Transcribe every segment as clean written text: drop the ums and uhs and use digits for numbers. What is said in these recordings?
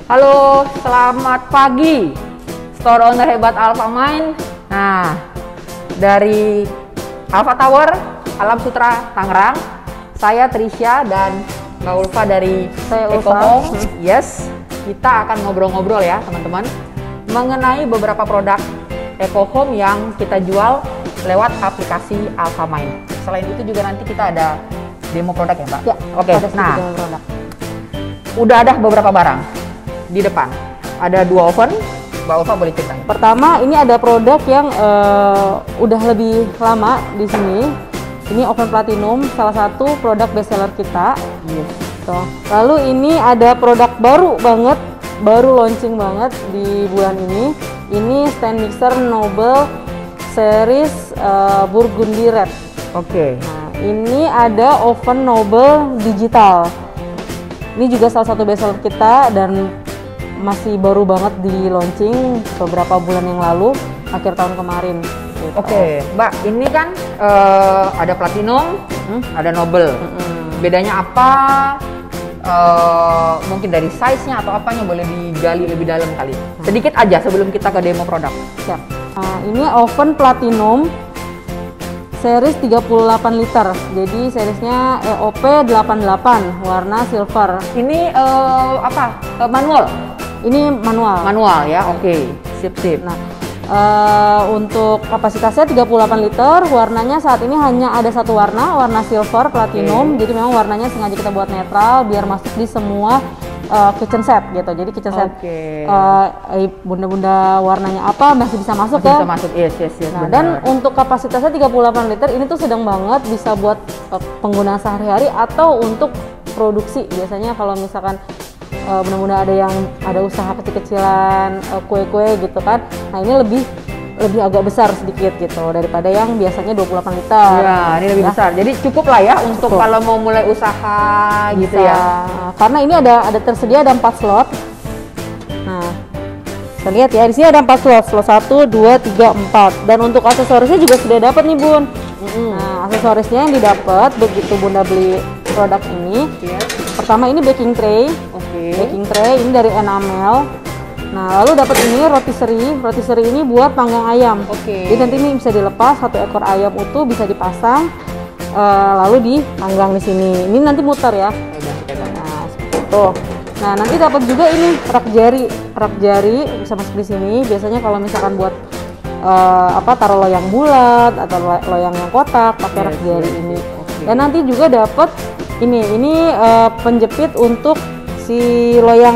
Halo, selamat pagi store owner hebat Alfamind. Nah, dari Alfa Tower, Alam Sutra, Tangerang, saya Trisha dan Mbak Ulfa dari Eco Home. Yes, kita akan ngobrol-ngobrol ya teman-teman mengenai beberapa produk Eco Home yang kita jual lewat aplikasi Alfamind. Selain itu juga nanti kita ada demo produk ya Mbak? Ya, oke. Nah, udah ada beberapa barang di depan. Ada 2 oven, Mbak Ulfa boleh ceritain. Pertama, ini ada produk yang udah lebih lama di sini. Ini oven platinum, salah satu produk bestseller kita. Yes. Tuh. Lalu ini ada produk baru banget, baru launching banget di bulan ini. Ini stand mixer Noble series Burgundy Red. Oke. Nah, ini ada oven Noble digital. Ini juga salah satu bestseller kita dan masih baru banget di launching beberapa bulan yang lalu, akhir tahun kemarin. Gitu. Oke, Mbak, ini kan ada platinum, ada Noble. Bedanya apa? Mungkin dari size-nya atau apanya boleh digali lebih dalam kali. Sedikit aja sebelum kita ke demo produk. Siap. Nah, ini oven platinum series 38 liter. Jadi seriesnya EOP 88, warna silver. Ini apa? Manual? Ini manual. Manual ya, oke. Sip. Nah, untuk kapasitasnya 38 liter, warnanya saat ini hanya ada satu warna silver platinum. Jadi memang warnanya sengaja kita buat netral biar masuk di semua kitchen set gitu. Jadi kitchen set bunda-bunda warnanya apa masih bisa masuk ya. Bisa masuk, yes. Nah, dan untuk kapasitasnya 38 liter ini tuh sedang banget bisa buat penggunaan sehari-hari atau untuk produksi. Biasanya kalau misalkan bunda-bunda ada usaha kecil-kecilan, kue-kue gitu kan. Nah, ini lebih agak besar sedikit gitu daripada yang biasanya 28 liter. Ya, ini lebih besar. Jadi cukup lah ya untuk kalau mau mulai usaha gitu ya. Karena ini ada tersedia ada 4 slot. Nah, kita lihat ya, di sini ada 4 slot. Slot 1, 2, 3, 4. Dan untuk aksesorisnya juga sudah dapat nih, Bun. Nah, aksesorisnya yang didapat begitu Bunda beli produk ini. Pertama ini baking tray. Baking tray ini dari enamel. Nah, lalu dapat ini rotisserie. Rotisserie ini buat panggang ayam. Jadi nanti ini bisa dilepas, 1 ekor ayam utuh bisa dipasang, lalu dipanggang di sini. Ini nanti muter ya. Nah, seperti itu. Nah, nanti dapat juga ini rak jari. Rak jari bisa masuk di sini. Biasanya kalau misalkan buat taruh loyang bulat atau loyang yang kotak, pakai rak jari ini. Dan nanti juga dapat ini penjepit untuk si loyang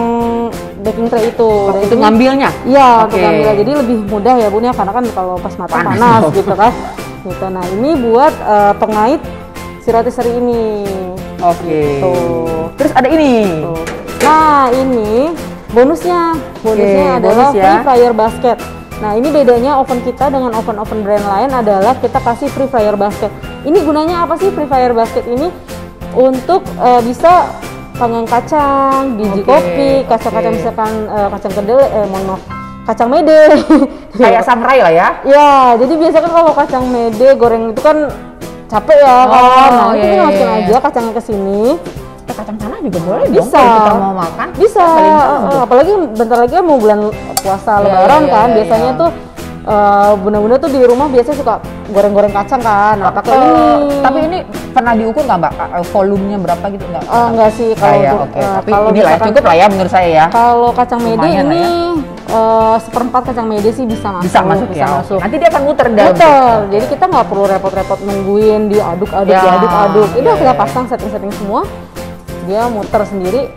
baking tray itu. Itu ngambilnya? Iya, untuk ngambil. Jadi lebih mudah ya Bun ya, karena kan kalau pas matang panas gitu kan. Gitu. Nah, ini buat pengait si rotisserie ini. Gitu. Terus ada ini. Nah, ini bonusnya adalah free fryer basket. Nah, ini bedanya oven kita dengan oven-oven brand lain adalah kita kasih free fryer basket. Ini gunanya apa sih free fryer basket ini? Untuk bisa panggang kacang, biji kopi, kacang-kacang misalkan kacang kedelai, kacang mede. Kayak samurai lah ya? Ya, jadi biasanya kan kalau kacang mede goreng itu kan capek ya kan. Nah, itu kita masukin aja kacangnya ke sini. Kacang tanah juga boleh bisa dong, kalau kita mau makan. Bisa, apalagi bentar lagi mau bulan puasa lebaran kan. Biasanya tuh bunda-bunda tuh di rumah biasanya suka goreng-goreng kacang kan. Nah, pakai ini. Tapi ini pernah diukur nggak Mbak? Volumenya berapa gitu nggak? Enggak sih kalau tapi inilah cukup lah ya menurut saya ya. Kalau kacang mede ini seperempat kacang mede sih bisa masuk. Bisa masuk. Nanti dia akan muter dalam. Jadi kita nggak perlu repot-repot nungguin diaduk-aduk. Itu kita pasang setting-setting semua. Dia muter sendiri,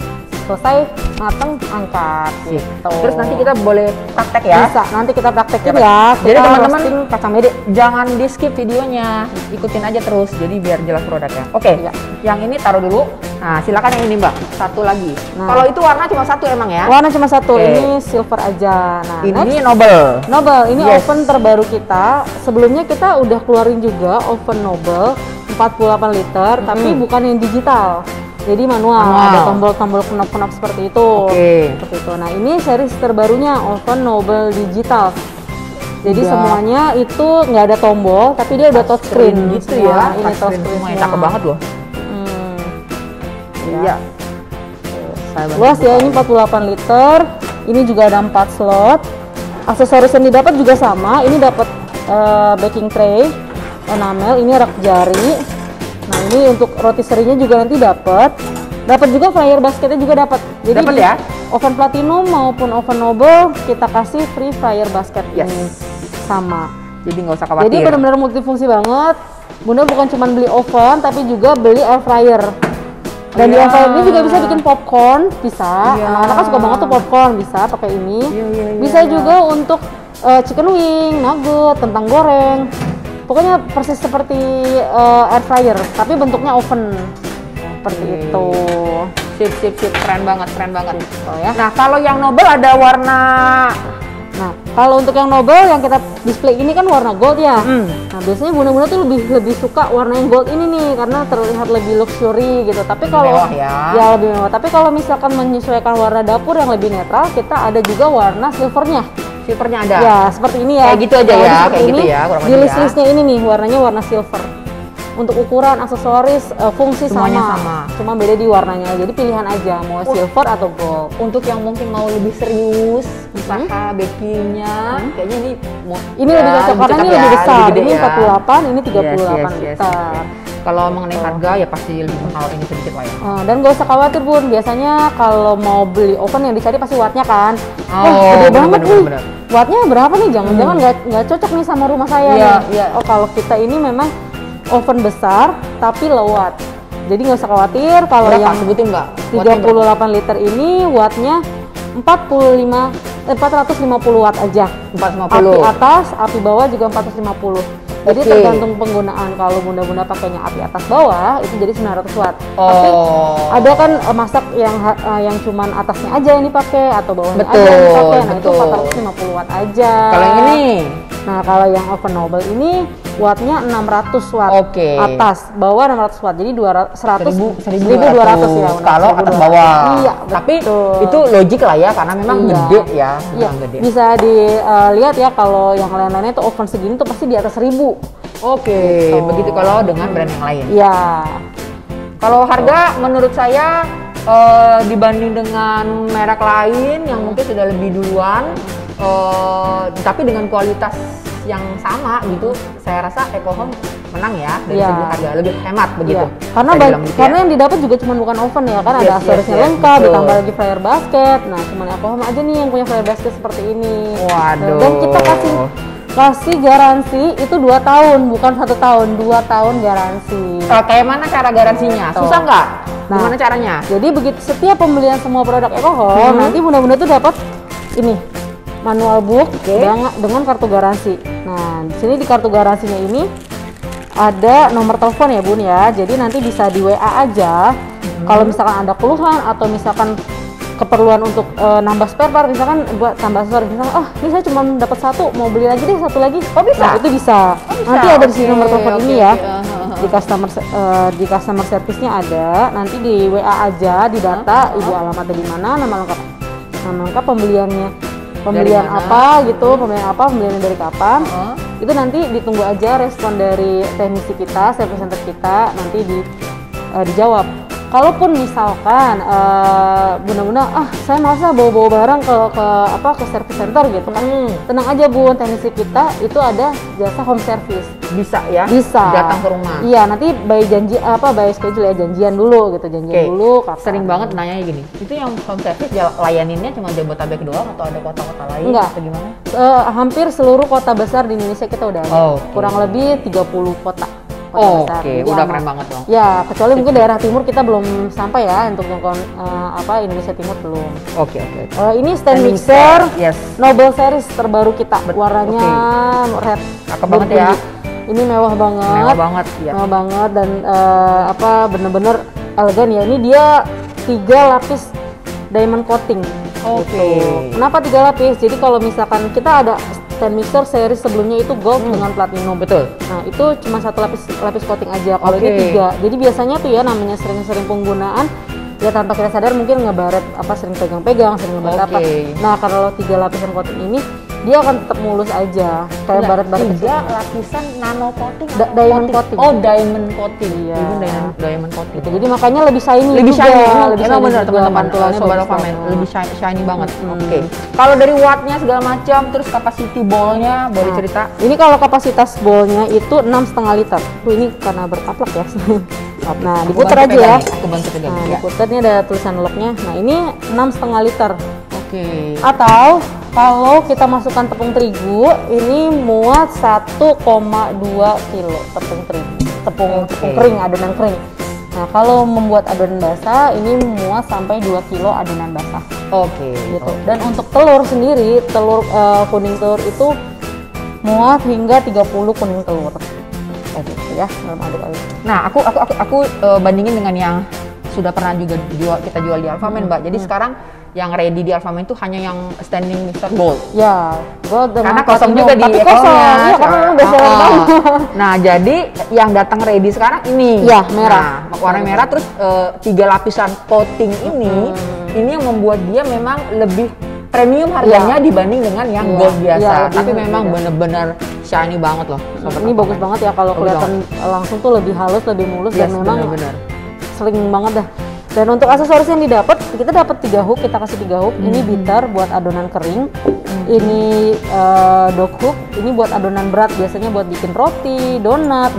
selesai mateng angkat gitu. Terus nanti kita boleh praktek ya? Bisa, nanti kita praktekin ya. Jadi teman-teman kacang mede jangan di skip videonya, ikutin aja terus jadi biar jelas produknya. Yang ini taruh dulu. Nah, silakan yang ini Mbak, satu lagi. Kalau itu warna cuma satu emang ya? Warna cuma satu, ini silver aja. Nah, ini Noble. Ini oven terbaru kita. Sebelumnya kita udah keluarin juga oven Noble 48 liter, tapi bukan yang digital. Jadi manual. Ada tombol-tombol knop-knop seperti itu. Seperti itu. Nah, ini series terbarunya oven Noble digital. Jadi semuanya itu nggak ada tombol, tapi dia udah touchscreen gitu ya. Ini touchscreen semua. Cakep banget loh. Iya. Luas ya, ini 48 liter. Ini juga ada 4 slot. Aksesoris yang didapat juga sama. Ini dapat baking tray, enamel, ini rak jari. Nah, ini untuk rotisserie-nya juga nanti dapat. Dapat juga fryer basketnya juga dapat. Jadi dapat ya? Oven Platinum maupun oven Noble kita kasih free fryer basket ini sama. Jadi nggak usah khawatir. Jadi benar-benar multifungsi banget. Bunda bukan cuma beli oven tapi juga beli air fryer. Dan di air fryer ini juga bisa bikin popcorn, bisa. Anak-anak kan suka banget tuh popcorn, bisa pakai ini. Bisa juga untuk chicken wing, nugget, kentang goreng. Pokoknya persis seperti air fryer, tapi bentuknya oven. Seperti itu. Sip, keren banget. Oh ya. Nah, kalau yang Noble ada warna. Nah, kalau untuk yang Noble yang kita display ini kan warna gold ya. Nah, biasanya bunda-bunda tuh lebih suka warna yang gold ini nih karena terlihat lebih luxury gitu. Tapi kalau mewah ya lebih mewah. Tapi kalau misalkan menyesuaikan warna dapur yang lebih netral, kita ada juga warna silvernya. Silvernya ada. Ya, seperti ini ya. Kayak gitu aja ya, kayak gitu ya. Di list-listnya ini nih warnanya warna silver. Untuk ukuran, aksesoris, fungsi semuanya sama. Cuma beda di warnanya. Jadi pilihan aja mau silver atau gold. Untuk yang mungkin mau lebih serius usaha bakingnya, kayaknya ini lebih cocok karena ini lebih besar. Ini 48, ini 38 yes. liter. Kalau mengenai harga ya pasti lebih mahal ini sedikit lah ya. Dan gak usah khawatir Bun, biasanya kalau mau beli oven yang dicari pasti wattnya kan. Oh, gede banget nih. Bener. Wattnya berapa nih? Jangan-jangan nggak cocok nih sama rumah saya nih. Iya. Oh, kalau kita ini memang oven besar tapi low watt. Jadi nggak usah khawatir kalau yang sebutin nggak? 38 liter ini wattnya 450 watt aja. 450. Api atas, api bawah juga 450. Jadi tergantung penggunaan. Kalau bunda-bunda pakainya api atas bawah itu jadi 900 watt. Tapi ada kan masak yang cuman atasnya aja yang dipakai atau bawahnya aja yang dipakai. Nah, itu 450 watt aja. Kalau yang ini? Nah, kalau yang oven Noble ini wattnya 600 watt atas, bawah 600 watt. Jadi 1200 ya. Kalau atas bawah. Iya, tapi betul. itu logik lah ya karena memang gede ya. Iya. Gede. Bisa dilihat ya kalau yang lain-lainnya tuh oven segini tuh pasti di atas 1000. Begitu kalau dengan brand yang lain. Iya. Kalau harga menurut saya dibanding dengan merek lain yang mungkin sudah lebih duluan, tapi dengan kualitas yang sama gitu, saya rasa EcoHome menang ya dari segi harga, lebih hemat begitu. Karena yang didapat juga cuma bukan oven ya kan, ada aksesorisnya lengkap, ditambah lagi fryer basket. Nah, cuma EcoHome aja nih yang punya fryer basket seperti ini. Waduh. Dan kita kasih garansi itu 2 tahun, bukan 1 tahun, 2 tahun garansi. Kayak mana cara garansinya? Susah nggak? Nah, gimana caranya? Jadi begitu setiap pembelian semua produk EcoHome, nanti bunda-bunda tuh dapat ini manual book dengan kartu garansi. Nah, di sini di kartu garansinya ini ada nomor telepon ya Bun ya. Jadi nanti bisa di WA aja. Kalau misalkan ada keluhan atau misalkan keperluan untuk nambah spare part, misalkan buat tambah aksesoris, misalkan ini saya cuma dapat 1, mau beli lagi deh 1 lagi. Bisa? Nah, itu bisa. Nanti ada di sini nomor telepon ini ya. Di customer service-nya ada. Nanti di WA aja, di data ibu alamatnya di mana, nama lengkap pembelian apa gitu, pembeliannya dari kapan. Itu nanti ditunggu aja respon dari teknisi kita, service center kita, nanti dijawab. Kalaupun misalkan bunda-bunda saya masa bawa barang ke service center gitu kan, tenang aja Bun, teknisi kita itu ada jasa home service. Bisa ya? Bisa datang ke rumah. Iya, nanti by schedule ya, janjian dulu gitu, dulu kapan. Sering banget nanya gini, itu yang home service layaninnya cuma Jabodetabek doang atau ada kota-kota lain? Enggak, atau gimana? Hampir seluruh kota besar di Indonesia kita udah ada. Kurang lebih 30 kota. Udah keren banget dong. Ya, kecuali mungkin daerah timur kita belum sampai ya, untuk Indonesia Timur belum. Ini stand mixer, Noble series terbaru kita, warnanya red. Cakep banget ya. Ini mewah banget. Mewah banget dan bener-bener elegan ya. Ini dia 3 lapis diamond coating. Kenapa 3 lapis? Jadi kalau misalkan kita ada stand mixer seri sebelumnya itu gold dengan platinum. Betul. Nah, itu cuma 1 lapis coating aja. Kalau ini 3. Jadi biasanya tuh ya namanya sering-sering penggunaan ya tanpa kita sadar mungkin ngebaret sering pegang-pegang, sering ngebaret apa. Nah, kalau 3 lapisan coating ini dia akan tetap mulus aja kayak baret-baret kecil. Tiga lapisan nano coating. Diamond coating. Oh, diamond coating. Iya. Diamond coating. Gitu. Jadi makanya lebih shiny lebih juga. shiny. Lebih Emang shiny benar juga, teman-teman, mantulannya Sobat bagus Alphaman banget. lebih shiny banget. Oke. Kalau dari wattnya segala macam, terus capacity ballnya boleh cerita? Ini kalau kapasitas ballnya itu 6,5 liter. Ini karena berkaplak ya. Nah, diputar aja ya. Aku bantu pegang. Nah, Ya. diputar, ini ada tulisan locknya. Nah, ini 6,5 liter. Oke. Atau kalau kita masukkan tepung terigu, ini muat 1,2 kilo tepung terigu. Tepung kering, adonan kering. Nah, kalau membuat adonan basah, ini muat sampai 2 kilo adonan basah. Oke. Gitu. Dan untuk telur sendiri, kuning telur itu muat hingga 30 kuning telur. Gitu ya, dalam aduk-aduk. Nah, aku bandingin dengan yang sudah pernah juga kita jual di Alphaman, Mbak. Jadi sekarang yang ready di Alphaman itu hanya yang standing mixer bowl. Ya, karena kosong juga di ekornya. Iya, karena udah seller banget. Nah, jadi yang datang ready sekarang ini. Iya, merah. Nah, warna merah terus 3 lapisan coating ini yang membuat dia memang lebih premium harganya dibanding dengan yang gold biasa. Tapi memang bener-bener shiny banget loh. Ini bagus banget ya kalau kelihatan langsung tuh lebih halus, lebih mulus dan memang sering banget dah. Dan untuk aksesoris yang didapat, kita dapat 3 hook, kita kasih 3 hook. Ini bitter buat adonan kering. Ini dog hook, ini buat adonan berat, biasanya buat bikin roti, donat,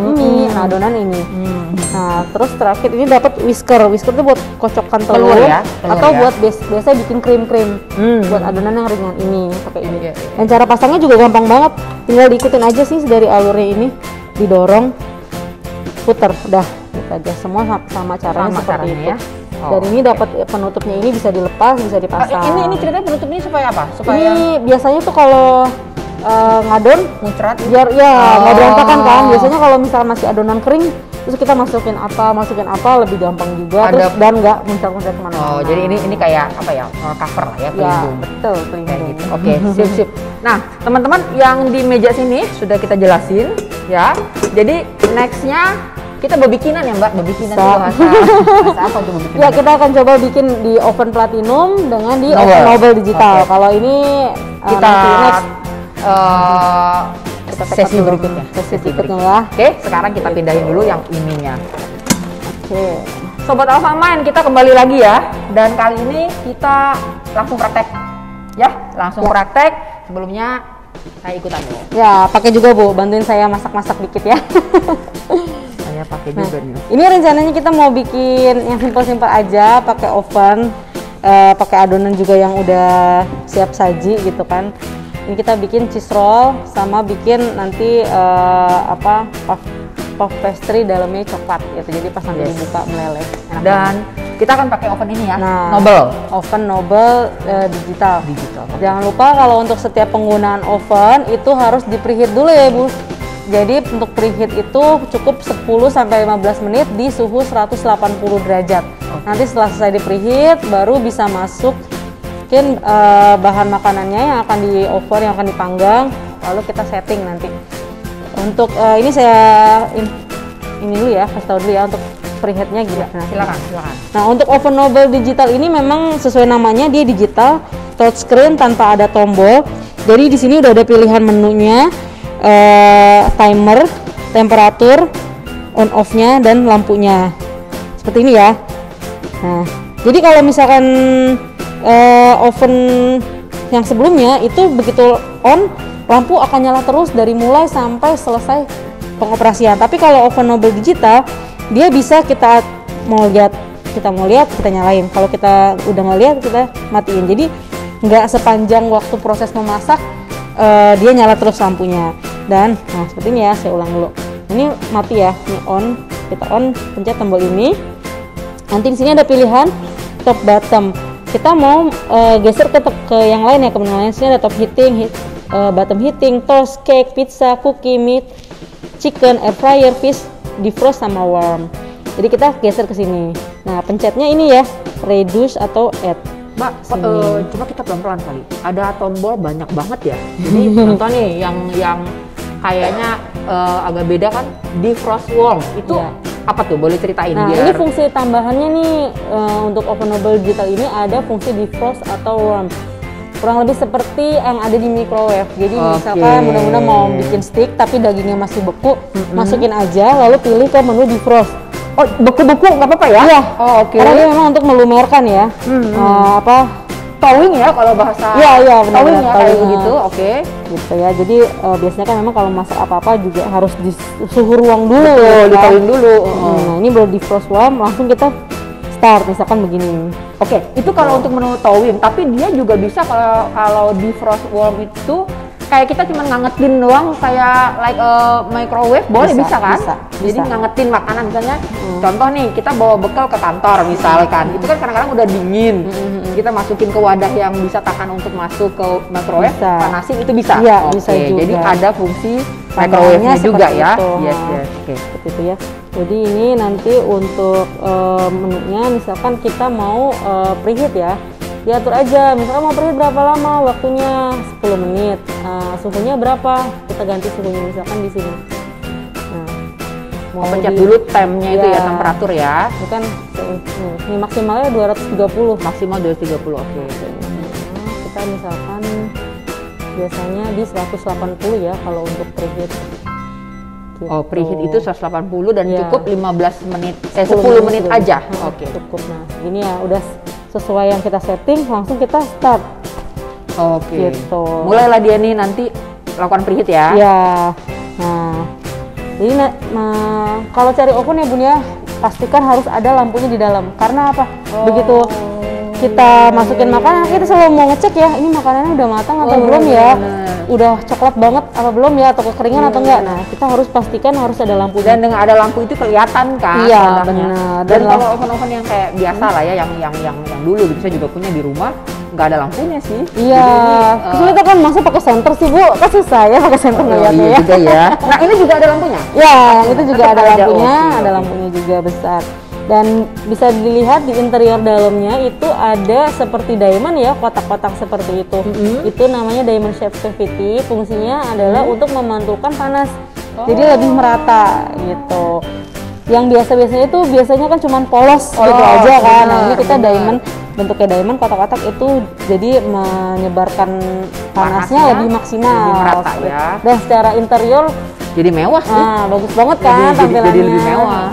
adonan ini. Nah, terus terakhir ini dapat whisker. Whisker itu buat kocokkan telur ya, atau buat biasa bikin krim-krim. Buat adonan yang ringan ini, pakai ini. Dan cara pasangnya juga gampang banget. Tinggal diikutin aja sih dari alurnya ini, didorong, puter, udah gitu aja. Semua sama caranya seperti itu. Ya. Dan ini dapat penutupnya, ini bisa dilepas, bisa dipasang. Ini ceritanya penutup ini supaya apa? Ini biasanya tuh kalau ngadon muncrat biar nggak berantakan kan. Biasanya kalau misalnya masih adonan kering, terus kita masukin apa lebih gampang juga. Terus, dan nggak muncrat-muncrat kemana-mana. Oh, jadi ini kayak apa ya, cover lah ya, pelindung. Betul, pelindung. Gitu. Oke, sip. Nah, teman-teman yang di meja sini sudah kita jelasin ya. Jadi nextnya kita bebikinan ya, Mbak. Bebikinan itu bahasa apa tuh bebikinan? Ya, kita akan coba bikin di oven platinum dengan di oven Nobel digital. Kalau ini kita next sesi berikutnya. Sesi berikutnya ya. Oke, sekarang kita pindahin dulu yang ininya. Oke. Sobat Alphaman, kita kembali lagi ya. Dan kali ini kita langsung praktek. Ya, langsung praktek. Sebelumnya saya ikutan dulu. Ya, pakai juga Bu, bantuin saya masak-masak dikit ya. Saya pakai juga nih. Ini rencananya kita mau bikin yang simpel-simpel aja, pakai oven, pakai adonan juga yang udah siap saji gitu kan. Ini kita bikin cheese roll sama bikin nanti puff pastry dalamnya coklat gitu. Jadi pas nanti dibuka meleleh. Dan kita akan pakai oven ini ya, oven Nobel digital. Jangan lupa kalau untuk setiap penggunaan oven itu harus di preheat dulu ya Bu. Jadi untuk preheat itu cukup 10-15 menit di suhu 180 derajat. Nanti setelah selesai di preheat baru bisa masukin bahan makanannya yang akan di oven, yang akan dipanggang, lalu kita setting nanti. Untuk ini saya ini dulu ya, kasih tahu dulu ya untuk preheatnya gitu. Nah, silakan. Nah, untuk oven Nobel digital ini memang sesuai namanya, dia digital, touchscreen tanpa ada tombol. Jadi di sini udah ada pilihan menunya, timer, temperatur, on off-nya dan lampunya. Seperti ini ya. Nah, jadi kalau misalkan oven yang sebelumnya itu begitu on, lampu akan nyala terus dari mulai sampai selesai pengoperasian. Tapi kalau oven Nobel digital, dia bisa kita mau lihat kita nyalain. Kalau kita udah nggak lihat, kita matiin. Jadi nggak sepanjang waktu proses memasak dia nyala terus lampunya. Dan nah seperti ini ya, saya ulang dulu. Ini mati ya, ini on. Kita on, pencet tombol ini. Nanti di sini ada pilihan top bottom. Kita mau geser ke yang lain ya, ke menu lain. Sini ada top heating, bottom heating, toast, cake, pizza, cookie, meat, chicken, air fryer, fish, defrost sama warm. Jadi kita geser ke sini. Nah, pencetnya ini ya, reduce atau add. Mbak, coba kita pelan-pelan kali. Ada tombol banyak banget ya. Jadi contoh nih yang kayaknya agak beda kan, defrost warm. Itu apa tuh? Boleh ceritain? Nah, ini fungsi tambahannya nih untuk oven Nobel digital ini ada fungsi defrost atau warm. kurang lebih seperti yang ada di microwave. Jadi Oke. misalkan mudah-mudahan mau bikin steak tapi dagingnya masih beku, masukin aja lalu pilih ke menu defrost. Oh, beku-beku nggak apa-apa ya? Iya. Oh, oke. Karena dia memang untuk melumerkan ya. Towing ya kalau bahasa. Iya, benar. Towing ya kayak Towing. begitu. Oke. Gitu ya. Jadi biasanya kan memang kalau masak apa-apa juga harus di suhu ruang dulu. Betul, ya di kan? towing dulu. Nah, ini baru defrost warm, langsung kita start misalkan begini. Oke, itu kalau untuk menu towing, tapi dia juga bisa kalau di frost warm itu kayak kita cuma ngangetin doang kayak like microwave, boleh bisa kan? Jadi bisa. ngangetin makanan misalnya. Contoh nih, kita bawa bekal ke kantor misalkan. Itu kan kadang-kadang udah dingin. Kita masukin ke wadah yang bisa tahan untuk masuk ke microwave, Bisa. panasin itu bisa. Iya, Oke, bisa juga. jadi ada fungsi Tambahannya microwave-nya juga seperti ya. itu. Yes, yes. Oke. Seperti itu ya. Jadi ini nanti untuk menunya misalkan kita mau preheat ya. Diatur aja, misalkan mau preheat berapa lama waktunya, 10 menit. Suhunya berapa? Kita ganti suhunya misalkan di sini. Nah, Pencet dulu temnya itu ya, Iya. temperatur ya. Ini kan ini maksimalnya 230. Maksimal 230. Oke. Nah, kita misalkan biasanya di 180 ya kalau untuk preheat. Gitu. Oh, preheat itu 180 dan Iya. cukup 15 menit, 10 menit dulu. aja. Oke. Cukup. Nah, ini ya udah sesuai yang kita setting, langsung kita start. Oke. Gitu. Mulailah dia nih nanti lakukan preheat ya. Ya. Nah, jadi kalau cari oven ya Bun ya, pastikan harus ada lampunya di dalam. Karena apa? Begitu kita masukin makanan, kita selalu mau ngecek ya, ini makanannya udah matang atau belum ya, udah coklat banget apa belum ya, atau kekeringan atau enggak. Nah, kita harus pastikan harus ada lampunya. Dan dengan ada lampu itu kelihatan kan? Iya, sebenarnya. benar. Dan Dan kalau oven-oven yang kayak biasa lah ya, yang dulu gitu, saya juga punya di rumah, nggak ada lampunya sih. Iya, kesulitan kan masa pakai senter sih Bu, kan susah ya pakai senter ngeliatnya iya ya. juga ya. Nah ini juga ada lampunya. Ya, yang itu juga Tetap ada ada, lampunya, oke, ada oke. lampunya juga besar. Dan bisa dilihat di interior dalamnya itu ada seperti diamond ya, kotak-kotak seperti itu. Itu namanya diamond shape cavity. Fungsinya adalah untuk memantulkan panas. Jadi lebih merata gitu. Yang biasanya itu biasanya kan cuma polos gitu aja kan. Nah, ini kita diamond, bentuknya diamond, kotak-kotak itu jadi menyebarkan panasnya lebih maksimal. lebih merata ya. Dan secara interior Jadi mewah sih. nah, bagus banget kan tampilannya. Jadi lebih mewah.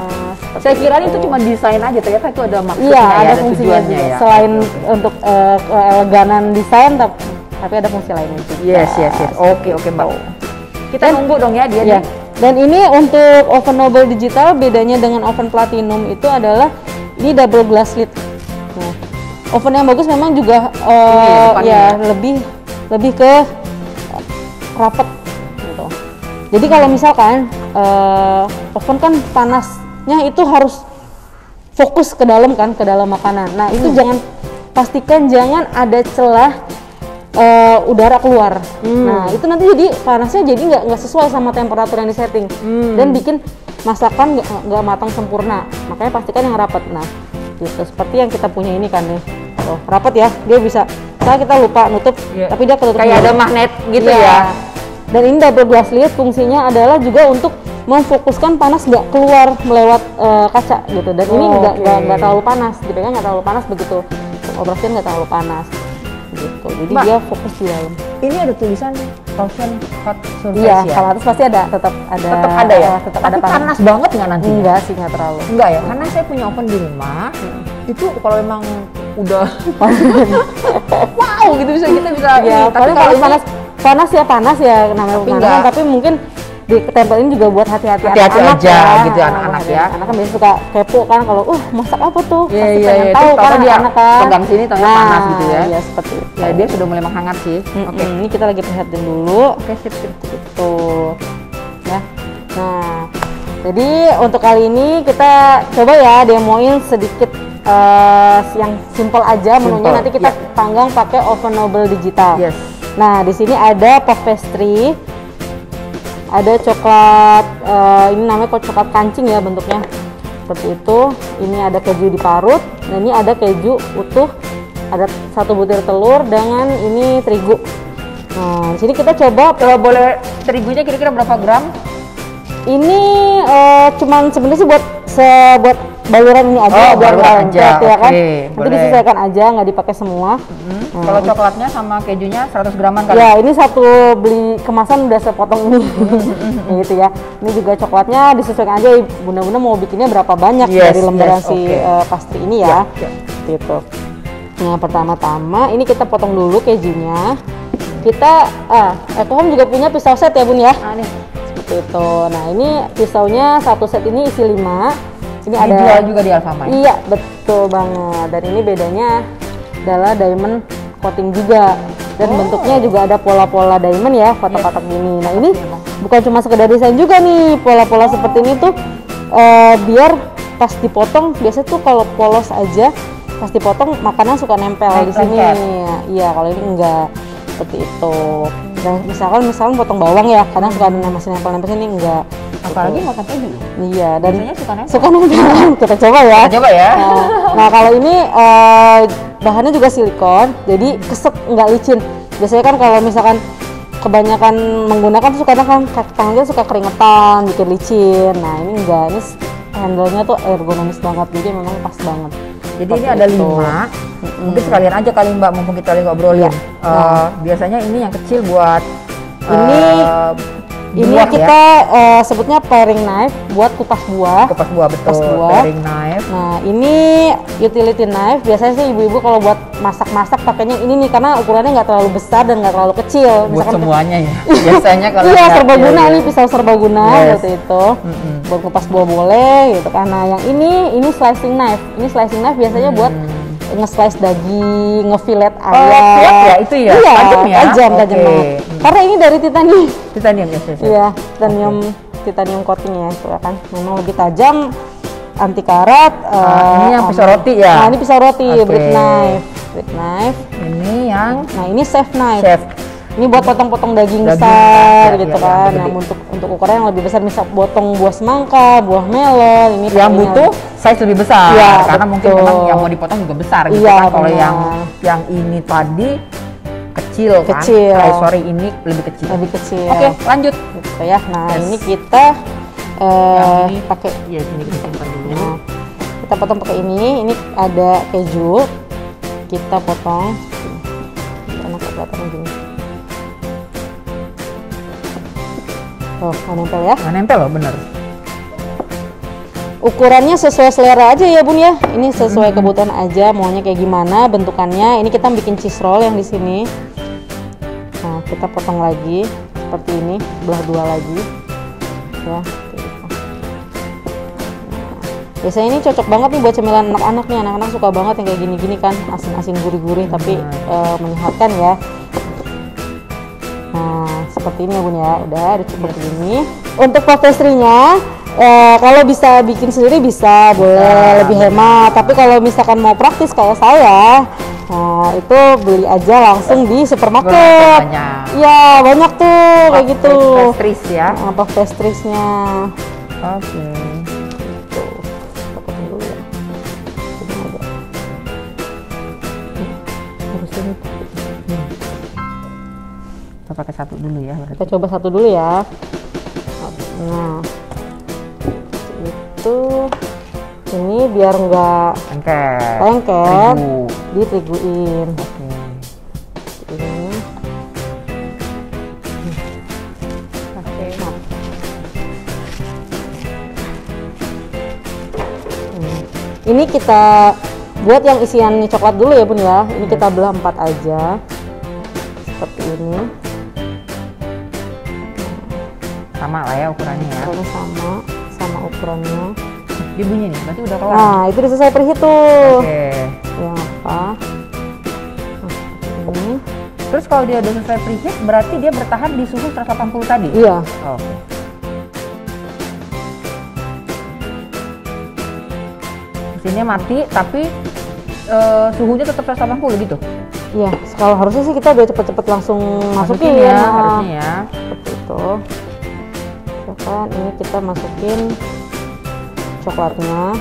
Saya kira itu cuma desain aja, ternyata itu ada maksudnya Iya, ya, ada ada fungsinya tujuannya juga. ya. Selain untuk keeleganan desain, tapi ada fungsi lainnya juga. Yes. Oke, Mbak. Kita nunggu dong ya dia Ya. nih. Dan ini untuk oven Noble Digital, bedanya dengan oven Platinum itu adalah ini double glass lid. Nah, oven yang bagus memang juga depannya. lebih ke rapet gitu. Jadi kalau misalkan oven kan panasnya itu harus fokus ke dalam kan, ke dalam makanan. Nah, itu pastikan jangan ada celah udara keluar. Nah, itu nanti jadi panasnya jadi nggak sesuai sama temperatur yang disetting dan bikin masakan nggak matang sempurna. Makanya pastikan yang rapat. Nah, gitu seperti yang kita punya ini kan nih. Oh, rapat ya, dia bisa. Kita lupa nutup, tapi dia ketutup. Kayak ada magnet gitu ya. Dan ini double glass lid fungsinya adalah juga untuk memfokuskan panas nggak keluar melewat kaca gitu. Dan ini nggak terlalu panas, dipegang nggak terlalu panas begitu. Operasinya nggak terlalu panas. Gitu. Jadi Mbak, dia fokus di dalam. Ini ada tulisan Caution Hot Surface Iya, ya? kalau atas pasti ada, tetap ada. Tetap ada ya? Tetap Tapi ada panas banget nggak nanti? Enggak sih, nggak terlalu. Enggak ya, karena saya punya oven di rumah. Itu kalau emang udah wow gitu kita bisa Ya, tapi paling kalau kalau ini panas namanya Tapi pemanasan, enggak. tapi mungkin ditempelin juga buat hati-hati Hati-hati anak-anak aja ya. gitu, anak-anak ya. Anak kan biasanya suka kepo kan kalau masak apa tuh? Iya, Pasti iya, pengen iya. tahu Terus kan kalau dia anak-anak kan. pegang sini taunya panas gitu ya. Iya, seperti itu. ya dia sudah mulai menghangat sih. Oke. Ini kita lagi perhatiin dulu. Oke, sip. Gitu. Ya. Nah, jadi untuk kali ini kita coba ya demoin sedikit yang simple aja menunya. Simple, Nanti kita ya. panggang pakai oven Noble Digital. Yes. Nah, di sini ada puff pastry, ada coklat, ini namanya coklat kancing ya bentuknya, seperti itu. Ini ada keju diparut, dan ini ada keju utuh, ada 1 butir telur dengan ini terigu. Nah, di sini kita coba. Kalau boleh terigunya kira-kira berapa gram? Ini cuman sebenarnya sih buat baluran ini aja biar baluran nggak aja. lengket ya kan. Oke, Nanti boleh. disesuaikan aja, nggak dipakai semua. Kalau coklatnya sama kejunya 100 graman kali? Ya, ini satu beli kemasan udah sepotong ini. Gitu ya. Ini juga coklatnya disesuaikan aja bunda-bunda mau bikinnya berapa banyak dari lembaran si pastry ini ya. Gitu. Nah, pertama-tama ini kita potong dulu kejunya. Kita Ekohome juga punya pisau set ya Bun ya. Nih. Seperti itu. Nah, ini pisaunya satu set ini isi 5. Ini ada jual juga di Alfamart. Iya, betul banget. Dan ini bedanya adalah diamond coating juga. Dan bentuknya juga ada pola-pola diamond ya, kotak-kotak gini. Nah, ini bukan cuma sekedar desain juga nih, pola-pola seperti ini tuh biar pas dipotong, biasanya tuh kalau polos aja pas dipotong makanan suka nempel di sini. Iya, kalau ini enggak seperti itu. Dan misalkan potong bawang ya, kadang suka masih nempel-nempel sini enggak. Apalagi makan keju. Iya, dan biasanya suka nempel. Kita coba ya. Kita coba ya. Nah, kalau ini bahannya juga silikon, jadi keset nggak licin. Biasanya kan kalau misalkan kebanyakan menggunakan tuh kadang kan kaki tangannya suka keringetan, bikin licin. Nah, ini enggak, ini handle-nya tuh ergonomis banget, jadi memang pas banget. Jadi ini ada 5, mungkin sekalian aja kali Mbak, mumpung kita lagi ngobrolin. Biasanya ini yang kecil buat ini kita sebutnya paring knife buat kupas buah. Kupas buah, betul. Paring knife. Nah, ini utility knife. Biasanya sih ibu-ibu kalau buat masak-masak pakainya ini nih karena ukurannya nggak terlalu besar dan nggak terlalu kecil. Buat semuanya ya. Biasanya kalau iya, serbaguna ini pisau serbaguna gitu itu. Buat kupas buah boleh gitu kan. Nah, yang ini slicing knife. Ini slicing knife biasanya buat nge-slice daging, nge-fillet ayam. Ya itu ya. Iya, tajam banget. Karena ini dari titanium. Titanium ya. Iya, titanium coating ya, itu kan. Memang lebih tajam, anti karat. Ini yang pisau roti ya. Nah, ini pisau roti, bread knife. Ini yang. Nah, ini chef knife. Ini buat potong-potong daging Daging besar gitu kan. Nah, untuk ukuran yang lebih besar, misal potong buah semangka, buah melon, ini yang butuh size lebih besar. Ya, karena mungkin memang yang mau dipotong juga besar gitu kan. Kalau yang ini tadi kecil kan. Ini lebih kecil. Oke, lanjut. Gitu ya. Nah, ini kita pakai sini kita simpan dulu. Nah, kita potong pakai ini. Ini ada keju. Kita potong. Enak kelihatan gini. Oh, nggak nempel ya? Nggak nempel loh, bener. Ukurannya sesuai selera aja ya Bun ya. Ini sesuai kebutuhan aja, maunya kayak gimana bentukannya. Ini kita bikin cheese roll yang di sini. Nah, kita potong lagi seperti ini, belah dua lagi. Ya. Biasanya ini cocok banget nih buat cemilan anak-anak nih. Anak-anak suka banget yang kayak gini-gini kan, asin-asin gurih-gurih tapi menyehatkan ya. Nah, seperti ini ya Bun ya. Udah cukup begini. Untuk pastry-nya kalau bisa bikin sendiri bisa, boleh lebih hemat. Tapi kalau misalkan mau praktis kayak saya, nah itu beli aja langsung di supermarket. Iya, banyak tuh kayak gitu. Pastries ya. Apa pastries-nya? Oke. Kita pakai satu dulu ya. Kita coba satu dulu ya. Nah, itu ini biar nggak lengket, diteriguin. Ini. Ini kita buat yang isiannya coklat dulu ya Bun ya. Ini kita belah 4 aja. Seperti ini. Sama lah ya ukurannya ya. Sama ukurannya. Dia bunyi nih, berarti udah kelar. Nah, itu udah selesai perih tuh. Yang apa? Nah, ini. Terus kalau dia udah selesai preheat, berarti dia bertahan di suhu 180 tadi? Iya. Oke. Mesinnya mati, tapi suhunya tetap 180 gitu? Iya, kalau harusnya sih kita udah cepet-cepet langsung masukin ya. Harusnya ya. Seperti itu. Kan ini kita masukin coklatnya.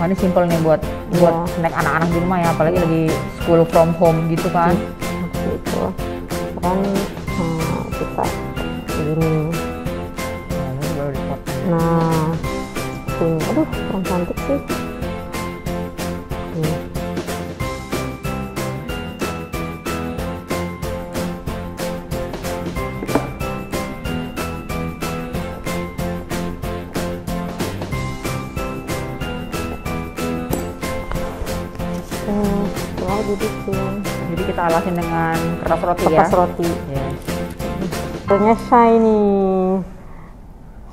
Wah, ini simple nih buat snack anak-anak di rumah ya, apalagi lagi school from home gitu kan. Seperti itu. Kan kita begini. Nah, ini baru dipotong. Nah, pink. Aduh, kurang cantik sih. Jadi kita alasin dengan kertas roti ya. Kertas roti. Yes. Warnanya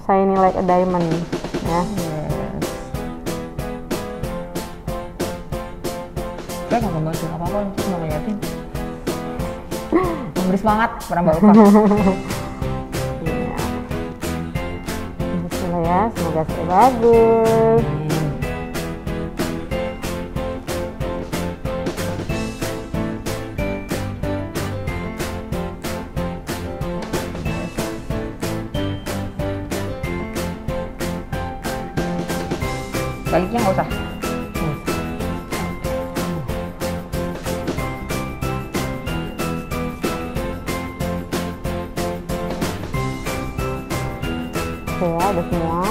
shiny like a diamond ya. Yes. Saya nggak ngebantuin apa-apa, cuma ngeliatin. Memberi semangat pada Mbak Ulfa. Iya. Bismillah ya, semoga hasilnya bagus. Baliknya nggak usah. Oke ya, udah semua.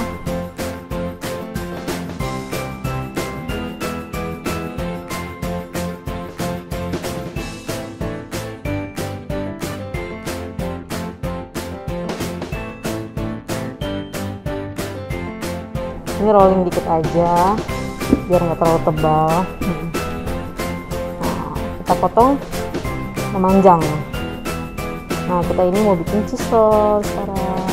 Ini rolling dikit aja biar nggak terlalu tebal. Nah, kita potong memanjang. Nah, kita ini mau bikin chisel sekarang.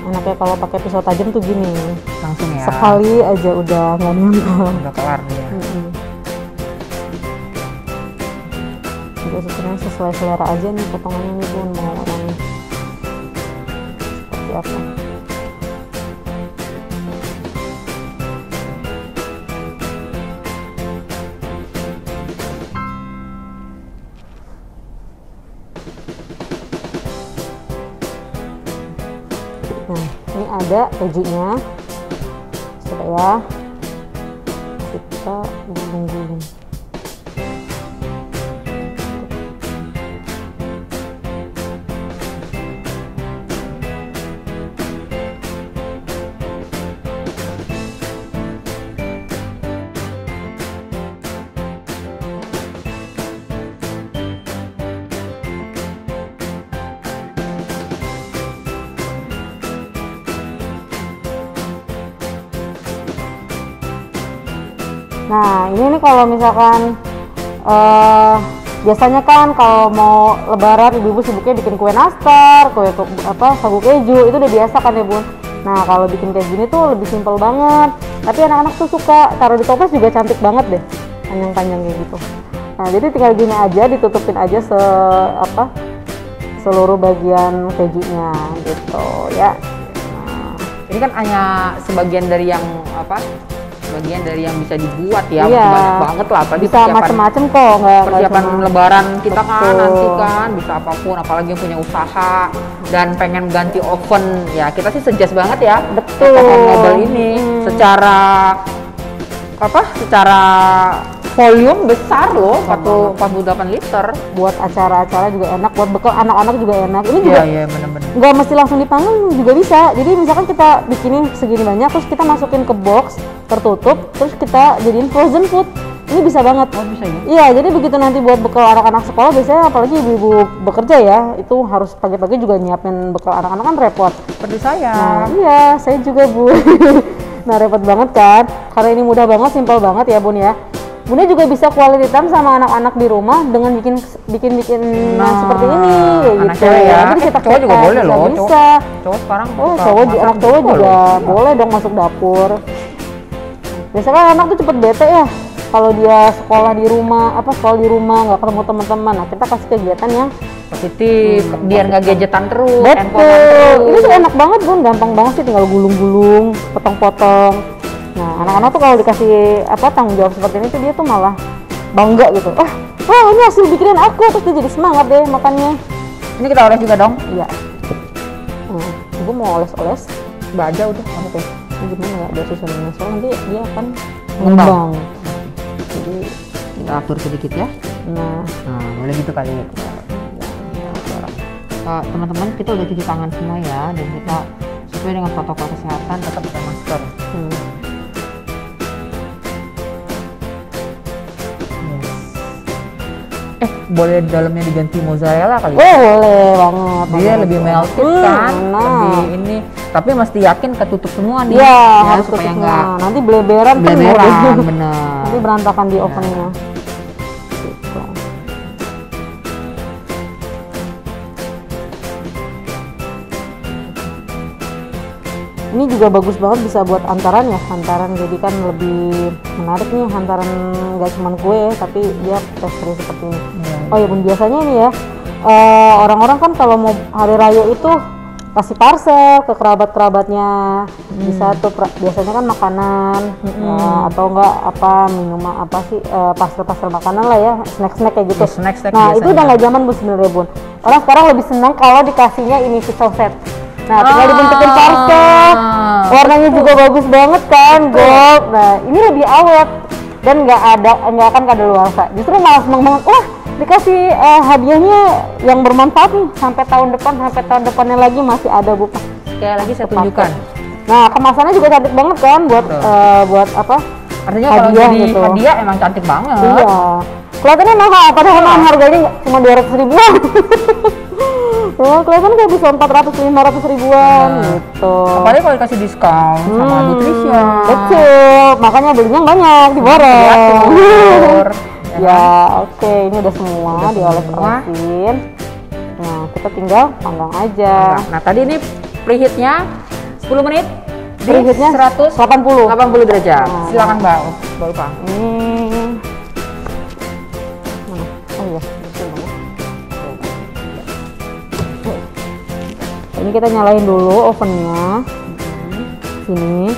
Enaknya kalau pakai pisau tajam tuh gini, Langsung ya. sekali aja udah nggak nempel. Udah kelar nih ya. Juga sebenarnya sesuai selera aja nih potongannya nih Bun, mau orang seperti apa. Nah, ini ada kejunya. Coba ya, kita gulung-gulung. Nah, ini nih kalau misalkan biasanya kan kalau mau lebaran ibu-ibu sibuknya bikin kue nastar, kue sagu keju, itu udah biasa kan ya Bun. Nah, kalau bikin kayak gini tuh lebih simpel banget. Tapi anak-anak tuh suka taruh di toples juga cantik banget deh, panjang-panjang kayak gitu. Nah, jadi tinggal gini aja, ditutupin aja seluruh bagian kejunya gitu ya. Nah, ini kan hanya sebagian dari yang bagian dari yang bisa dibuat ya. Iya, banyak banget lah, apalagi bisa macem-macem kok, nggak persiapan cuma lebaran kita kan betul. nanti kan bisa apapun, apalagi yang punya usaha dan pengen ganti oven ya, kita sih suggest banget ya. Betul. Oven Nobel ini secara volume besar loh, 48 liter. Buat acara-acara juga enak, buat bekal anak-anak juga enak. Ini juga Iya, bener-bener. nggak mesti langsung dipanggang juga bisa. Jadi misalkan kita bikinin segini banyak, terus kita masukin ke box tertutup, terus kita jadiin frozen food. Ini bisa banget. Oh, bisa ya? Iya, jadi begitu nanti buat bekal anak-anak sekolah, biasanya apalagi ibu-ibu bekerja ya, itu harus pagi-pagi juga nyiapin bekal anak-anak kan repot. Seperti saya. Nah, iya, saya juga Bu. Nah, repot banget kan? Karena ini mudah banget, simpel banget ya Bun ya. Bunda juga bisa quality time sama anak-anak di rumah dengan bikin seperti ini kayak anak gitu. cewek ya. Nanti kita Cowok juga boleh loh. Bisa. Cowok sekarang Oh, suka cowok masak anak cowok juga loh. boleh dong masuk dapur. Biasanya kan anak tuh cepet bete ya kalau dia sekolah di rumah nggak ketemu teman-teman. Nah, kita kasih kegiatan yang Positif, biar nggak gadgetan terus, handphonean betul. Ini terus. tuh enak banget Bun, gampang banget sih, tinggal gulung-gulung, potong-potong. Nah, anak-anak tuh kalau dikasih tanggung jawab seperti ini tuh dia tuh malah bangga gitu. Wah, ini hasil bikinan aku, terus dia jadi semangat deh makannya. Ini kita oles juga dong. Iya. Ibu mau oles-oles. Mbak aja udah, kamu tuh. Ini gimana ya, biar susunannya soalnya nanti dia akan Mengembang. mengembang. Jadi Kita atur sedikit ya. nah Nah, boleh gitu kali. teman-teman kita udah cuci tangan semua ya, dan kita sesuai dengan protokol kesehatan tetap pakai masker. Boleh dalamnya diganti mozzarella kali? Oh boleh banget. Dia lebih melted kan, lebih ini. Tapi mesti yakin ketutup semua nih. Iya, ya, harus supaya tutup nggak semua. Nanti bleberan bener. Nanti berantakan di ovennya. Gitu. Ini juga bagus banget, bisa buat hantaran ya, hantaran jadi kan lebih menarik nih, hantaran nggak cuma kue tapi dia pastry seperti ini. Oh ya, pun biasanya ini ya orang-orang kan kalau mau hari raya itu kasih parcel ke kerabat-kerabatnya, bisa tuh biasanya kan makanan atau enggak apa minuman apa sih, parcel-parcel makanan lah ya, snack-snack kayak gitu. Snack Nah itu udah nggak zaman bu sebenarnya bun. Orang sekarang lebih senang kalau dikasihnya ini pisau set. Nah tinggal dibentukin parcel, warnanya juga bagus banget kan, gold. Nah ini lebih awet dan nggak akan kadaluarsa. Justru malah seneng banget, wah dikasih hadiahnya yang bermanfaat nih sampai tahun depannya lagi masih ada bu. Sekali lagi saya tunjukkan. Nah kemasannya juga cantik banget kan buat apa? Artinya kalau jadi gitu. Hadiah emang cantik banget. Iya. Kelihatannya mahal, padahal harganya cuma 200 ribuan. Ya, kelihatan kayak bisa 400-500 ribuan gitu. Apalagi kalau dikasih diskon sama Nutrition. Betul, makanya belinya banyak, diborong. Ya, oke, ini udah semua dioles-olesin. Nah, kita tinggal panggang aja. Nah, tadi ini preheatnya 10 menit. Preheatnya 80 derajat. Nah, silakan Mbak Ulfa. Ini kita nyalain dulu ovennya. Sini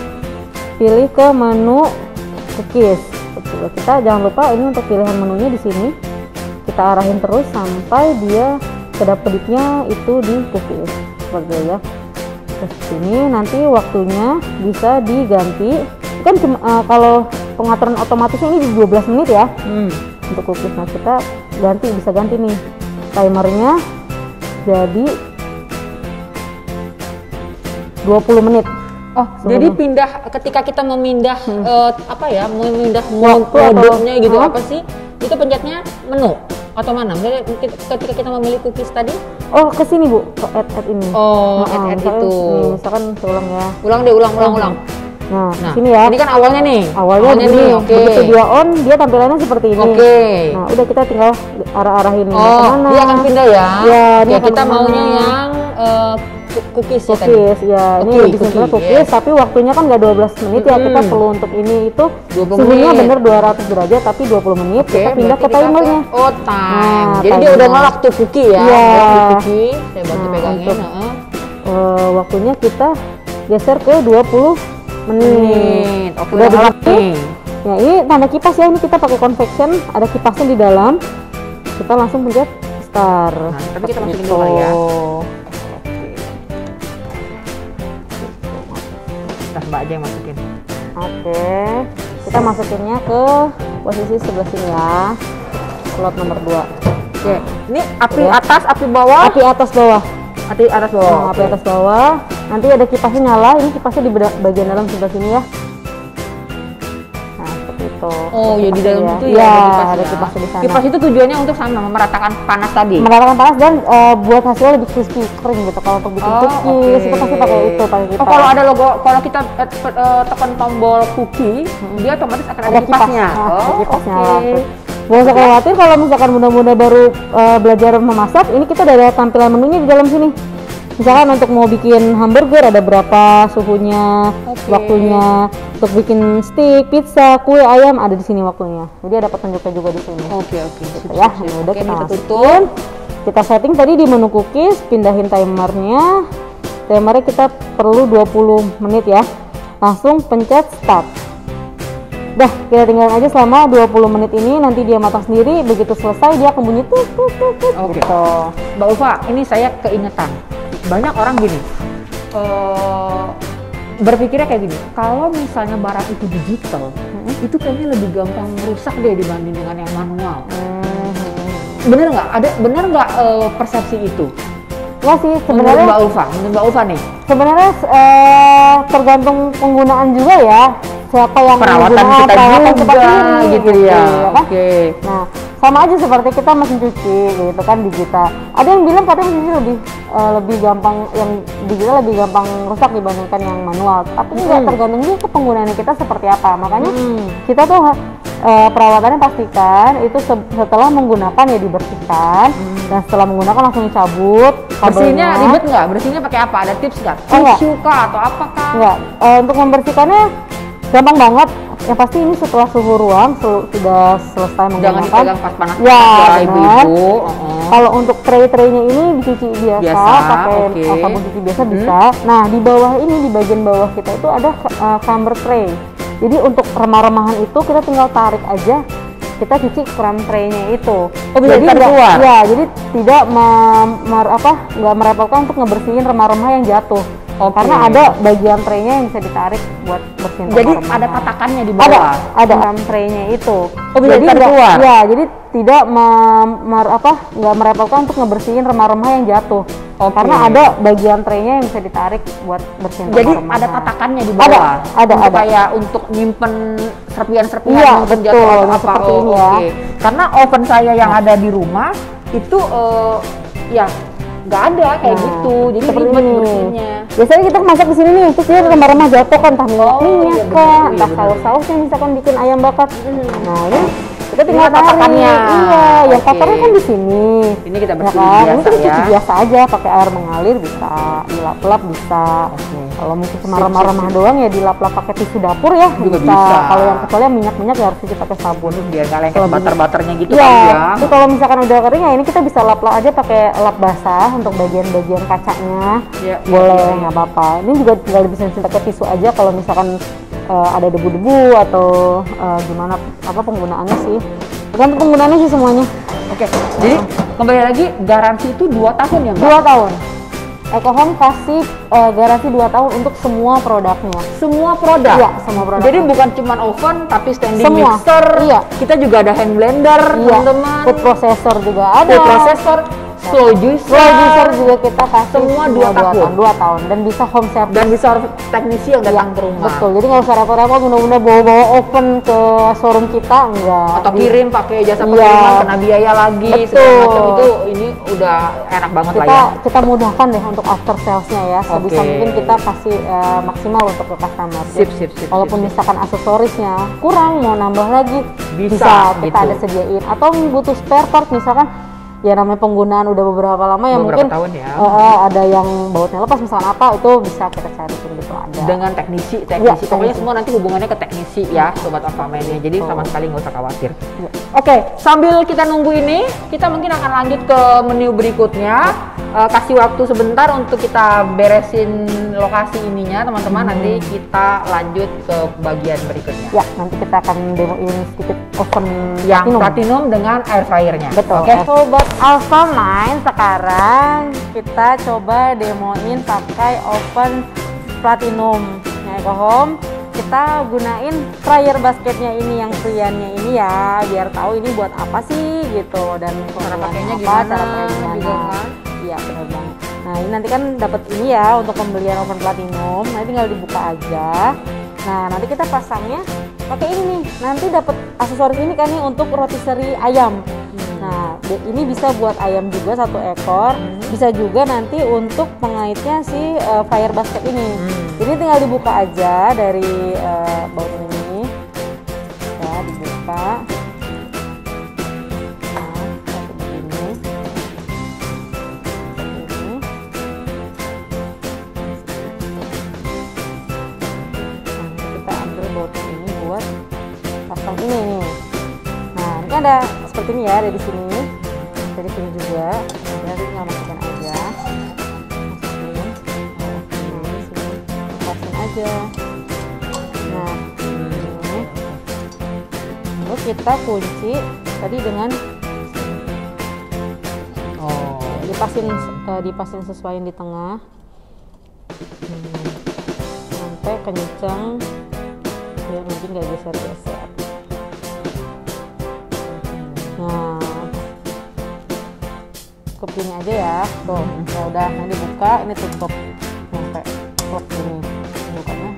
pilih ke menu cookies. Betul. Kita jangan lupa ini untuk pilihan menunya di sini. Kita arahin terus sampai dia kedap-kedipnya itu di cookies. Seperti ya. Terus sini nanti waktunya bisa diganti. Kan kalau pengaturan otomatisnya ini di 12 menit ya. Untuk cookies. Nah, kita bisa ganti nih timernya jadi 20 menit. Oh, jadi ketika kita memindah memindah modenya gitu apa sih? Itu pencetnya menu atau mana? Ketika kita memilih cookies tadi? Oh, ke sini Bu, ke add ini. Oh, add itu. Misalkan ulang ya. Ulang. Nah, sini ya. Ini kan awalnya nih. Awalnya nih. Begitu dia on, dia tampilannya seperti ini. Oke. Nah, udah kita tinggal arahin kemana. Dia akan pindah ya. Ya, kita maunya yang cookies ya tadi. Ya, ini lebih simpel cookies, tapi waktunya kan nggak 12 menit ya, kita perlu untuk ini itu suhunya bener 200 derajat tapi 20 menit, kita pindah ke timernya. Oh, time. Jadi dia udah ngelak tuh cookie ya. Iya. Cookie, saya bantu pegangin. Waktunya kita geser ke 20 menit. Oke, udah begitu. Ya, ini tanda kipas ya, ini kita pakai convection, ada kipasnya di dalam. Kita langsung pencet start. Nah, tapi kita masukin dulu ya. Mbak aja yang masukin. Oke, kita masukinnya ke posisi sebelah sini ya, slot nomor 2. Oke, ini api atas, api bawah? Api atas bawah. Api atas bawah. Nah, api atas bawah. Nanti ada kipasnya nyala, ini kipasnya di bagian dalam sebelah sini ya. Nah, seperti itu. Oh, ya di dalam itu ya ada kipasnya di sana. Kipas itu tujuannya untuk sama meratakan panas tadi. Meratakan panas dan buat hasilnya lebih crispy, kering gitu. Kalau untuk bikin cookies itu pasti pakai kipas. Oh, kalau ada logo, kalau kita tekan tombol cookie, dia otomatis akan ada kipasnya. Kipasnya. Gak usah khawatir kalau misalkan bunda-bunda baru belajar memasak, ini kita udah ada tampilan menunya di dalam sini. Misalkan untuk mau bikin hamburger ada berapa suhunya, waktunya untuk bikin steak, pizza, kue, ayam ada di sini waktunya. Jadi ada petunjuknya juga di sini. Oke. Gitu ya. Nah, udah kita masukin. Kita setting tadi di menu cookies, pindahin timernya. Timernya kita perlu 20 menit ya. Langsung pencet start. Dah, kita tinggalin aja selama 20 menit ini, nanti dia matang sendiri. Begitu selesai dia akan bunyi tuk. Oke. Gitu. Mbak Ulfa, ini saya keingetan. Banyak orang gini, berpikirnya kayak gini, kalau misalnya barang itu digital, itu kayaknya lebih gampang merusak deh dibanding dengan yang manual. Bener nggak? Bener nggak persepsi itu? Enggak sih Menurut sebenarnya. Mbak Ulfa nih. Sebenarnya tergantung penggunaan juga ya. Siapa yang Perawatan menggunakan kita perawatan juga seperti ini gitu ya. kan? Oke. Nah, sama aja seperti kita mesin cuci gitu kan di kita. Ada yang bilang katanya mesin cuci lebih gampang, yang digital lebih gampang rusak dibandingkan yang manual. Tapi enggak, tergantung juga ke penggunaan kita seperti apa. Makanya kita tuh perawatannya pastikan itu setelah menggunakan ya dibersihkan, dan setelah menggunakan langsung dicabut Bersihnya kabelnya. ribet nggak? Bersihnya pakai apa? Ada tips nggak? Oh, enggak. Tisu kah atau apa kah? Enggak, untuk membersihkannya gampang banget. Yang pasti ini setelah suhu ruang sudah selesai Jangan menggunakan. dipegang pas panas Ya, benar. ibu-ibu. Kalau untuk tray-traynya ini dicuci biasa, pakai oke. sabun cuci biasa bisa. Nah, di bawah ini, di bagian bawah kita itu ada camber tray. Jadi untuk remah-remahan itu kita tinggal tarik aja, kita cuci cram tray-nya itu. Oh, bisa ditarik keluar? Ya, jadi tidak nggak merepotkan untuk ngebersihin remah-remah yang jatuh. Oke. Karena ada bagian tray-nya yang bisa ditarik buat bersihin Jadi remah-remah. ada tatakannya di bawah. Ada cram tray-nya itu. Oh, bisa ditarik keluar? Ya, jadi tidak nggak merepotkan untuk ngebersihin remah-remah yang jatuh. Oke. Karena ada bagian tray-nya yang bisa ditarik buat bersihin Jadi remah-remah. ada tatakannya di bawah. Ada. Kayak untuk nyimpen serpian-serpian Iya, mungkin betul. jatuh atau apa. Seperti ini ya. Oke. Karena oven saya yang ada di rumah itu ya nggak ada kayak Nah, gitu. Jadi seperti ribet ini. bersihnya. Biasanya kita masak di sini nih, terus dia remah-remah jatuh kan, entah minyak Oh, iya bener, kah, iya entah bener. saus-sausnya misalkan bikin ayam bakar. Nah, ini kita tinggal Ini tatakannya. tarik. Iya, yang Oke. kotornya kan di sini. Ini kita Ya bersihin kan? Ini biasa kita cuci ya. biasa aja, pakai air mengalir bisa, dilap-lap bisa. Kalau mungkin cuma remah-remah doang ya dilap-lap pakai tisu dapur ya. Juga bisa. Kalau yang kecuali yang minyak-minyak ya harus cuci pakai sabun. Biar nggak lengket Kalau butter-butternya gitu Iya, kan ya. itu kalau misalkan udah kering ya ini kita bisa lap-lap aja pakai lap basah untuk bagian-bagian kacanya. Iya, Boleh, iya. nggak apa-apa. Ini juga tinggal bisa pakai tisu aja kalau misalkan ada debu-debu atau gimana apa penggunaannya sih. Tergantung penggunaannya sih semuanya. Oke. Jadi kembali lagi garansi itu 2 tahun ya, Mbak? 2 tahun. EcoHome kasih garansi 2 tahun untuk semua produknya. Semua produk. Iya, semua produk. Jadi bukan cuma oven tapi standing Semua. mixer. Iya. Kita juga ada hand blender, Iya, teman-teman. food processor juga ada. Food processor, slow juicer. Slow juicer juga kita kasih Semua 2 tahun. 2 tahun dan bisa home service. Dan bisa teknisi yang datang ke rumah. Betul, jadi nggak usah repot-repot mudah-mudahan bawa-bawa oven ke showroom kita, enggak. Atau kirim pakai jasa Iya. pengiriman kena biaya lagi Betul. segala macam itu ini udah enak banget lah ya. Kita mudahkan deh untuk after sales-nya ya, sebisa Oke. mungkin kita kasih maksimal untuk ke customer. Sip, sip, sip, Walaupun sip. misalkan aksesorisnya kurang, mau nambah lagi Bisa, kita gitu. ada sediain. Atau butuh spare part misalkan ya namanya penggunaan udah beberapa lama ya, Beberapa mungkin tahun ya. ada yang bautnya lepas misalkan apa, itu bisa kita cariin gitu ada. Dengan teknisi, Iya, pokoknya teknisi. semua nanti hubungannya ke teknisi ya, sobat Alfamania. Jadi sama sekali nggak usah khawatir. Iya. Oke, sambil kita nunggu ini, kita mungkin akan lanjut ke menu berikutnya. Kasih waktu sebentar untuk kita beresin lokasi ininya, teman-teman. Nanti kita lanjut ke bagian berikutnya. Ya, nanti kita akan demoin sedikit oven Yang platinum dengan air fryernya. Betul. Oke. Sobat Alfamine, sekarang kita coba demoin pakai oven platinum EcoHome. Kita gunain fryer basketnya ini, yang friannya ini ya, biar tahu ini buat apa sih gitu, dan Cara pakainya apa, gimana, cara pakainya gitu gimana. kan. Iya, benar banget. Nah, ini nanti kan dapat ini ya untuk pembelian oven platinum. Nah, tinggal dibuka aja. Nah, nanti kita pasangnya pakai ini nih. Nanti dapat aksesoris ini kan nih untuk rotisserie ayam. Nah, ini bisa buat ayam juga 1 ekor. Bisa juga nanti untuk pengaitnya si fire basket ini. Ini tinggal dibuka aja dari baut ini. Ya, dibuka. Nah, seperti begini. Seperti ini. Nah, kita ambil bautnya ini buat pasang ini nih. Nah, ini kan ada seperti ini ya, ada di sini, dari sini juga. Jadi tinggal masukin aja, masukin aja. Nah, ini. Terus kita kunci tadi dengan dipasin sesuaiin di tengah. Sampai kenceng biar nanti nggak geser-geser. Nah, cukup gini aja ya. Tuh, ya udah, nanti buka, ini tutup. Nah, kayak klop gini. Bukanya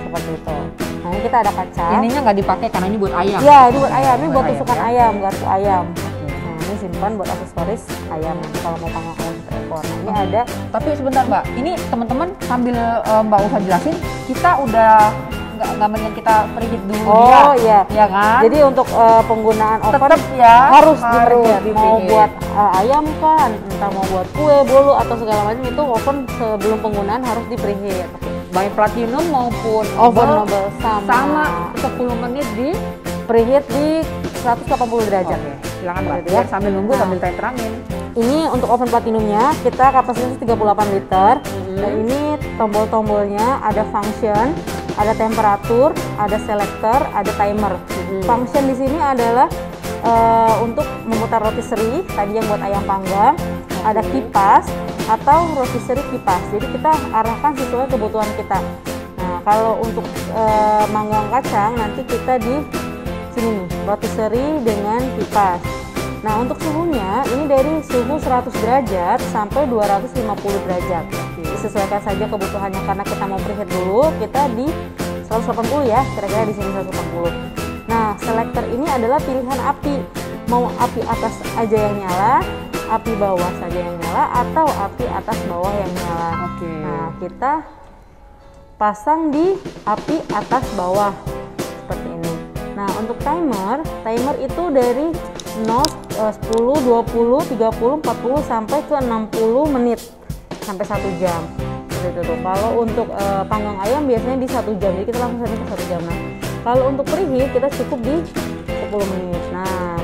seperti itu. Nah, ini kita ada kaca. Ininya nggak dipakai karena ini buat ayam. Iya, ini buat ayam. Ini buat tusukan ya? ayam, garpu ayam. Nah, ini simpan buat aksesoris ayam nanti kalau mau panggang ayam seekor. Nah, ini ada. Tapi sebentar Mbak, ini teman-teman sambil Mbak Ufa jelasin, kita udah nggak mendingan kita preheat dulu Oh dia, iya, ya kan? Jadi untuk penggunaan oven tetap ya harus di-preheat. Mau di-preheat. buat ayam kan, entah mau buat kue, bolu atau segala macam itu oven sebelum penggunaan harus di-preheat. Baik platinum maupun Oven Noble sama 10 menit di preheat di 180 derajat. Oke, silakan Mbak. Gitu ya. Biar sambil nunggu Nah. sambil saya terangin. Ini untuk oven platinumnya kita kapasitasnya 38 liter. Dan ini tombol-tombolnya ada function, ada temperatur, ada selector, ada timer. Function di sini adalah untuk memutar rotisserie tadi yang buat ayam panggang, ada kipas atau rotisserie kipas. Jadi kita arahkan sesuai kebutuhan kita. Nah, kalau untuk manggang kacang nanti kita di sini nih, rotisserie dengan kipas. Nah, untuk suhunya ini dari suhu 100 derajat sampai 250 derajat. Disesuaikan saja kebutuhannya karena kita mau preheat dulu, kita di 180 ya, kira-kira di sini 180. Nah, selector ini adalah pilihan api. Mau api atas aja yang nyala, api bawah saja yang nyala, atau api atas bawah yang nyala. Oke. Nah, kita pasang di api atas bawah seperti ini. Nah, untuk timer itu dari 0, 10, 20, 30, 40 sampai ke 60 menit sampai 1 jam. Seperti itu. Kalau untuk panggang ayam biasanya di 1 jam, jadi kita langsung setting ke 1 jam. Nah, kalau untuk preheat kita cukup di 10 menit. Nah,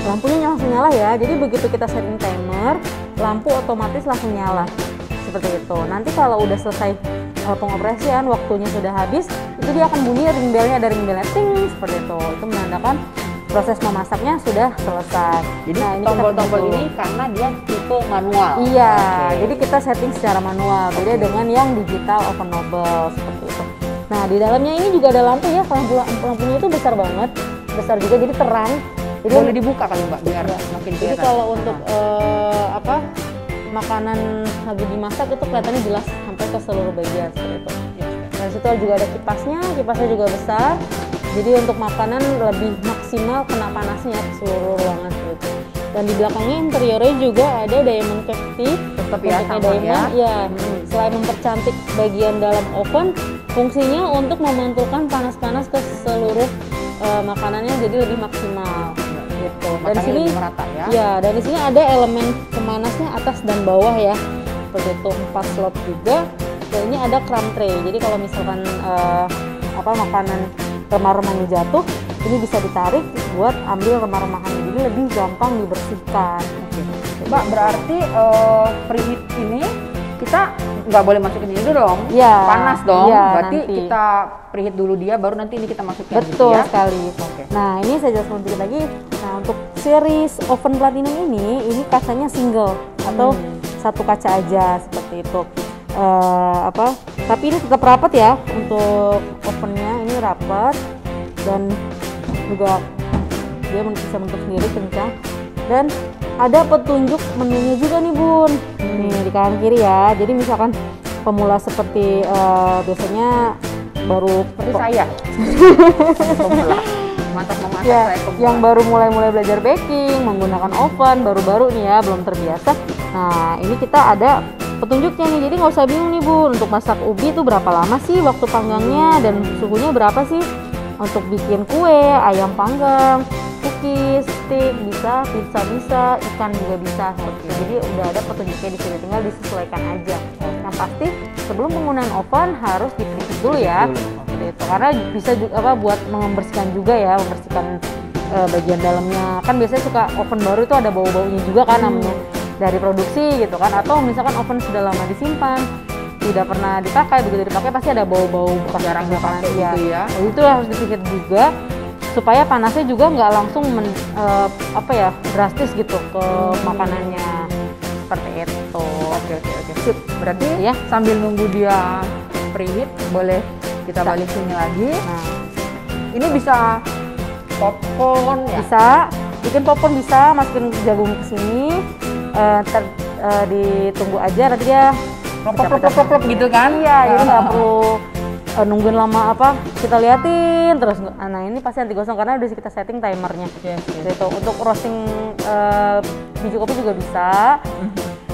lampunya langsung nyala ya. Jadi begitu kita setting timer, lampu otomatis langsung nyala. Seperti itu. Nanti kalau udah selesai pengoperasian, waktunya sudah habis, itu dia akan bunyi ring bell-nya, ada ring bell-nya ting seperti itu. Itu menandakan proses memasaknya sudah selesai. Jadi nah, ini tombol-tombol ini karena dia tipe manual. Iya, Oke. jadi kita setting secara manual. Beda dengan yang digital Oven Noble seperti itu. Nah, di dalamnya ini juga ada lampu ya. Lampunya itu besar banget, besar juga, jadi terang. Jadi Boleh dibuka kali Mbak biar makin Jadi kelihatan. kalau untuk makanan lagi dimasak itu kelihatannya jelas sampai ke seluruh bagian seperti itu. Dan situ juga ada kipasnya juga besar. Jadi untuk makanan lebih maksimal kena panasnya ke seluruh ruangan seperti itu. Dan di belakangnya interiornya juga ada diamond cavity. Tetap ya, Bentuknya sama diamond, ya. Selain mempercantik bagian dalam oven, fungsinya untuk memantulkan panas-panas ke seluruh makanannya jadi lebih maksimal. Gitu. Dan Makanya di sini lebih merata ya. ya, dan di sini ada elemen pemanasnya atas dan bawah ya. Seperti itu, 4 slot juga. Dan ini ada crumb tray. Jadi kalau misalkan makanan remah-remahnya jatuh, ini bisa ditarik buat ambil remah-remahannya. Jadi lebih gampang dibersihkan. Mbak, berarti preheat ini kita nggak boleh masukin ini dulu dong. Iya. Panas dong. Iya, Berarti nanti. kita preheat dulu dia, baru nanti ini kita masukin. Betul gitu ya. sekali. Oke. Nah, ini saya jelaskan sedikit lagi. Nah, untuk series oven platinum ini kacanya single atau satu kaca aja seperti itu. Tapi ini tetap rapat ya untuk ovennya, ini rapat dan juga dia bisa bentuk sendiri kencang. Dan ada petunjuk menunya juga nih Bun. Nih di kanan kiri ya. Jadi misalkan pemula seperti biasanya baru Seperti saya. Pemula. Mantap memasak ya, saya pemula. yang baru mulai belajar baking, menggunakan oven, baru-baru nih ya, belum terbiasa. Nah, ini kita ada petunjuknya nih, jadi nggak usah bingung nih Bun, untuk masak ubi itu berapa lama sih waktu panggangnya dan suhunya berapa sih untuk bikin kue, ayam panggang, cookies, steak bisa, pizza bisa, ikan juga bisa. Jadi udah ada petunjuknya di sini, tinggal disesuaikan aja. Yang pasti sebelum penggunaan oven harus di-preheat dulu ya. Seperti itu. Karena bisa juga buat membersihkan juga ya, membersihkan bagian dalamnya. Kan biasanya suka oven baru itu ada bau-baunya juga kan namanya dari produksi gitu kan, atau misalkan oven sudah lama disimpan tidak pernah dipakai, begitu dipakai pasti ada bau-bau bekas Jarang dipakai gitu ya. Itu harus dipikir juga supaya panasnya juga nggak langsung drastis gitu ke makanannya seperti itu. Oke. Sip. Berarti Ya. sambil nunggu dia preheat, boleh kita balik sini lagi. Nah, Ini bisa popcorn ya. bisa bikin popcorn bisa, masukin jagung ke sini, ditunggu aja nanti dia Plop gitu kan? Iya, jadi nggak perlu nungguin lama apa, kita liatin terus. Nah ini pasti anti gosong karena udah kita setting timernya. Gitu. Untuk roasting biji kopi juga bisa.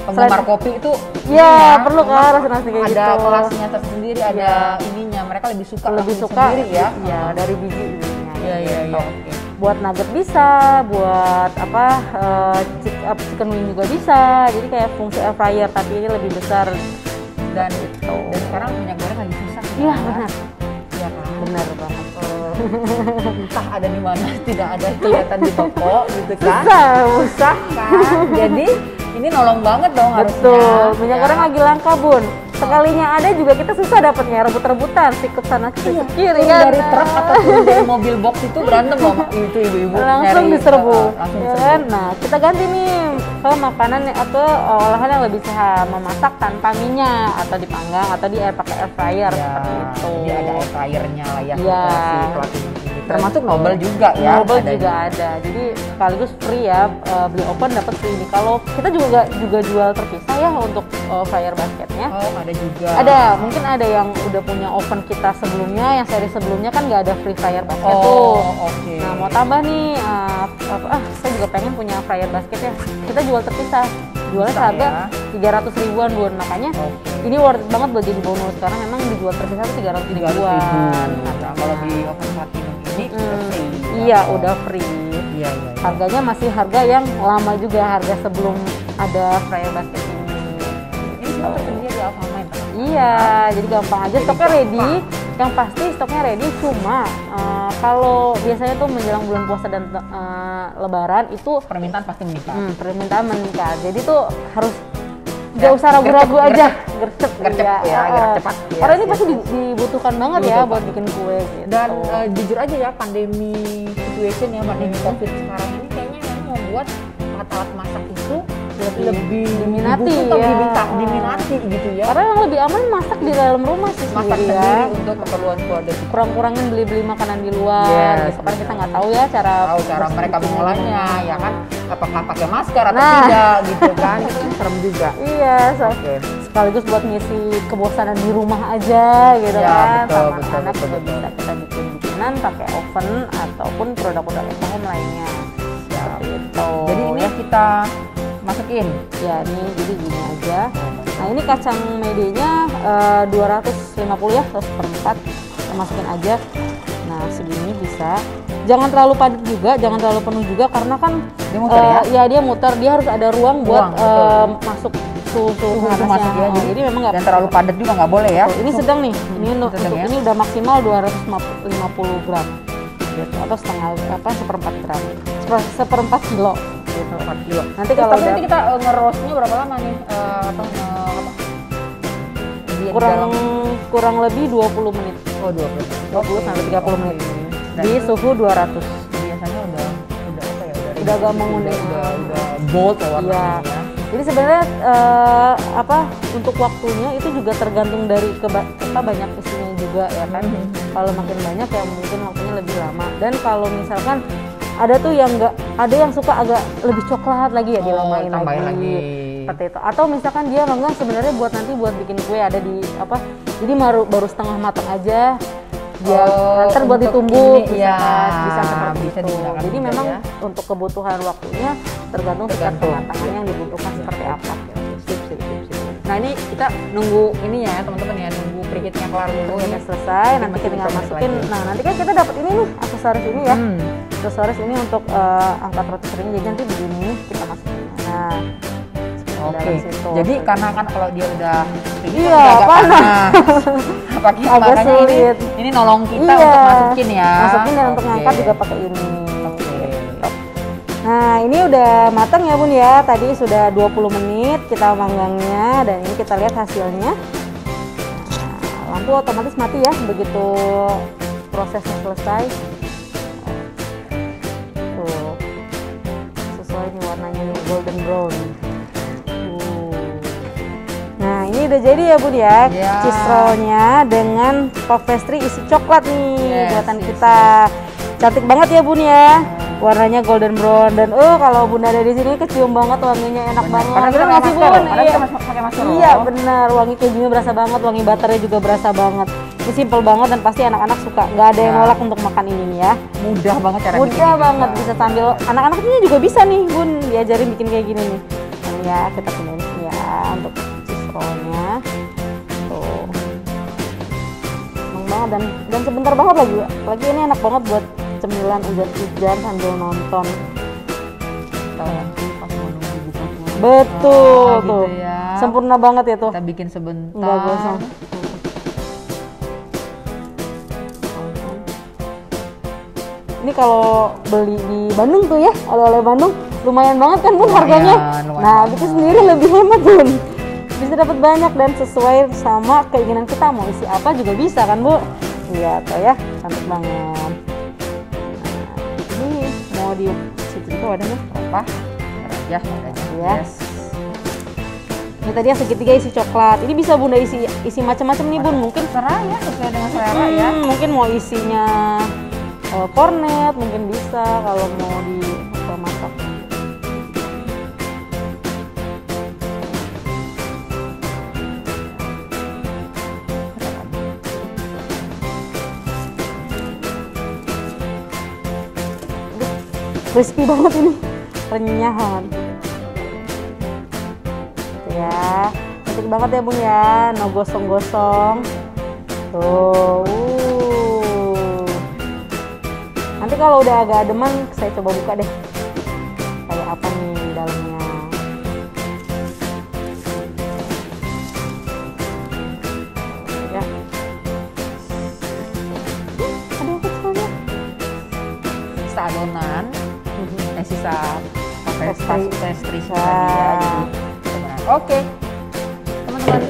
Penggemar kopi itu ya perlu kan roasting kayak gitu. Ada kelasnya tersendiri, ada ininya. Mereka lebih suka sendiri ya. Iya, dari biji bijinya. Iya. Buat nugget bisa, buat apa chicken wing juga bisa. Jadi kayak fungsi air fryer tapi ini lebih besar. Dan sekarang minyak goreng lagi susah. Iya benar. Iya kan? Benar banget. Entah ada di mana, tidak ada kelihatan di toko gitu kan? Susah kan? Jadi ini nolong banget dong harusnya. Betul. Minyak goreng lagi langka bun. Sekalinya ada juga kita susah dapatnya, rebut-rebutan, sikut sana sikut kiri kan. Dari truk ataupun dari mobil box itu berantem loh itu ibu-ibu. Langsung diserbu. Nah kita ganti nih ke makanan atau olahan yang lebih sehat, memasak tanpa minyak atau dipanggang atau pakai air fryer seperti itu. Jadi ada air fryernya lah ya. Iya. Termasuk Nobel juga ya. Nobel juga ada. Jadi sekaligus free ya, beli open dapat free ini. Kalau kita juga jual terpisah ya untuk fryer basketnya. Oh ada juga. Ada, mungkin ada yang udah punya oven kita sebelumnya, yang seri sebelumnya kan nggak ada free fryer basket tuh. Oke. Nah mau tambah nih, saya juga pengen punya fryer basket ya. Kita jual terpisah. Jualnya seharga 300 ribuan bun, makanya ini worth it banget buat jadi bonus karena memang dijual terpisah tuh 300 ribuan. Nah, kalau di oven platinum ini udah free. Iya, udah free. Iya. Harganya masih harga yang lama juga, harga sebelum ada fryer basket ini. Ini semua tersedia di Alfamart. Iya, jadi gampang aja, stoknya ready. Yang pasti stoknya ready, cuma kalau biasanya tuh menjelang bulan puasa dan lebaran itu permintaan pasti meningkat. Permintaan meningkat. Jadi tuh harus gak usah ragu-ragu aja, gercep ya, cepat. Karena ini pasti dibutuhkan banget ya buat bikin kue gitu. Dan jujur aja ya, pandemi situation ya, pandemi COVID sekarang ini kayaknya yang membuat alat-alat masak itu lebih diminati diminati gitu ya. Karena yang lebih aman masak di dalam rumah sih masak sendiri untuk keperluan keluarga. Kurang-kurangin beli makan di luar gitu kan, kita nggak tahu ya cara mereka mengolahnya ya kan, apakah pakai masker atau tidak gitu kan. Itu kan serem juga. Iya, sekaligus buat ngisi kebosanan di rumah aja gitu kan. Betul, sama anak juga bisa kita bikinan pakai oven ataupun produk-produk home lainnya. Gitu. Jadi ini kita masukin ya, ini jadi gini aja. Nah ini kacang medenya 250 ya, 1/4 kita masukin aja. Nah segini bisa, jangan terlalu padat juga, jangan terlalu penuh juga karena kan dia muter dia muter, dia harus ada ruang buat masuk suhu panasnya. Jadi memang nggak terlalu padat juga nggak boleh ya. Ini sedang nih, ini udah maksimal 250 gram gitu, atau seperempat gram, seperempat kilo gitu. 4 kilo. Nanti kalau nanti kita ngerosnya berapa lama nih? Kurang lebih 20 menit. Oh 20 sampai 30 menit. Di suhu 200. Biasanya udah apa ya? Udah agak menguning. Udah bold warnanya. Ya. Jadi sebenarnya untuk waktunya itu juga tergantung dari banyak isinya juga ya kan. Kalau makin banyak ya mungkin waktunya lebih lama. Dan kalau misalkan ada tuh yang ada yang suka agak lebih coklat lagi ya, dilamain lagi. Seperti itu. Atau misalkan dia enggak sebenarnya buat nanti buat bikin kue ada di jadi baru setengah matang aja. Dia nanti buat ditumbuk bisa seperti itu. Jadi memang untuk kebutuhan waktunya tergantung tingkat kematangan yang dibutuhkan seperti apa. Nah ini kita nunggu ini ya teman-teman ya, nunggu preheatnya kelar dulu ya selesai. Nanti kita tinggal masukin. Nah nanti kan kita dapat ini nih aksesoris ini ya. Aksesoris ini untuk angkat roti kering, jadi nanti begini kita masukin. Nah jadi karena kan kalau dia udah agak panas. Agak sulit. Ini nolong kita untuk masukin ya. Masukin dan untuk ngangkat juga pakai ini. Nah ini udah matang ya bun ya, tadi sudah 20 menit kita manggangnya dan ini kita lihat hasilnya. Nah, lampu otomatis mati ya begitu prosesnya selesai. Tuh sesuai nih warnanya nih, golden brown. Nah ini udah jadi ya bun ya, cheese rollnya dengan puff pastry isi coklat nih buatan kita. Cantik banget ya bun ya. warnanya golden brown. Dan kalau Bunda ada di sini kecium banget wanginya, enak banget. Karena kita ngasih masker, Bun. karena Iya. kita pakai masker. Iya benar, wangi kejunya berasa banget, wangi butternya juga berasa banget. Ini simple banget dan pasti anak-anak suka. Nggak ada yang nolak untuk makan ini ya. Mudah banget cara bikinnya. Mudah banget, juga. bisa sambil anak-anak ini juga bisa nih Bun, diajarin bikin kayak gini nih. Nah, ya kita pindahin sini ya untuk cheese rollnya. Tuh, seneng banget dan sebentar banget lagi ya. Lagi ini enak banget buat cemilan hujan-hujan sambil nonton. Tahu nanti pas mau nunggu buka puasa. Betul gitu tuh, ya. sempurna banget ya tuh. Kita bikin sebentar. Nggak gosong. Ini kalau beli di Bandung tuh ya, oleh-oleh Bandung lumayan banget kan Bun harganya. Lumayan Nah, banget. bikin sendiri lebih hemat Bun. Bisa dapat banyak dan sesuai sama keinginan kita, mau isi apa juga bisa kan Bu. Iya tuh ya, cantik banget. Nah, ini mau di situ juga wadahnya. Apa? Ya, wadahnya. Ya. Yes. Ini tadi yang segitiga isi coklat. Ini bisa Bunda isi macam-macam nih Bun. Mungkin Terserah ya, sesuai dengan selera ya. mungkin mau isinya kornet, mungkin bisa kalau mau masak. Crispy banget ini, renyah banget. Tuh ya, cantik banget ya Bun ya, no gosong-gosong. Tuh. Nanti kalau udah agak ademan, saya coba buka deh. Kayak apa nih di dalamnya. Ya. Ada yang kecilnya. Sisa adonan, sisa pastry Ya. ya. Jadi, oke, teman-teman.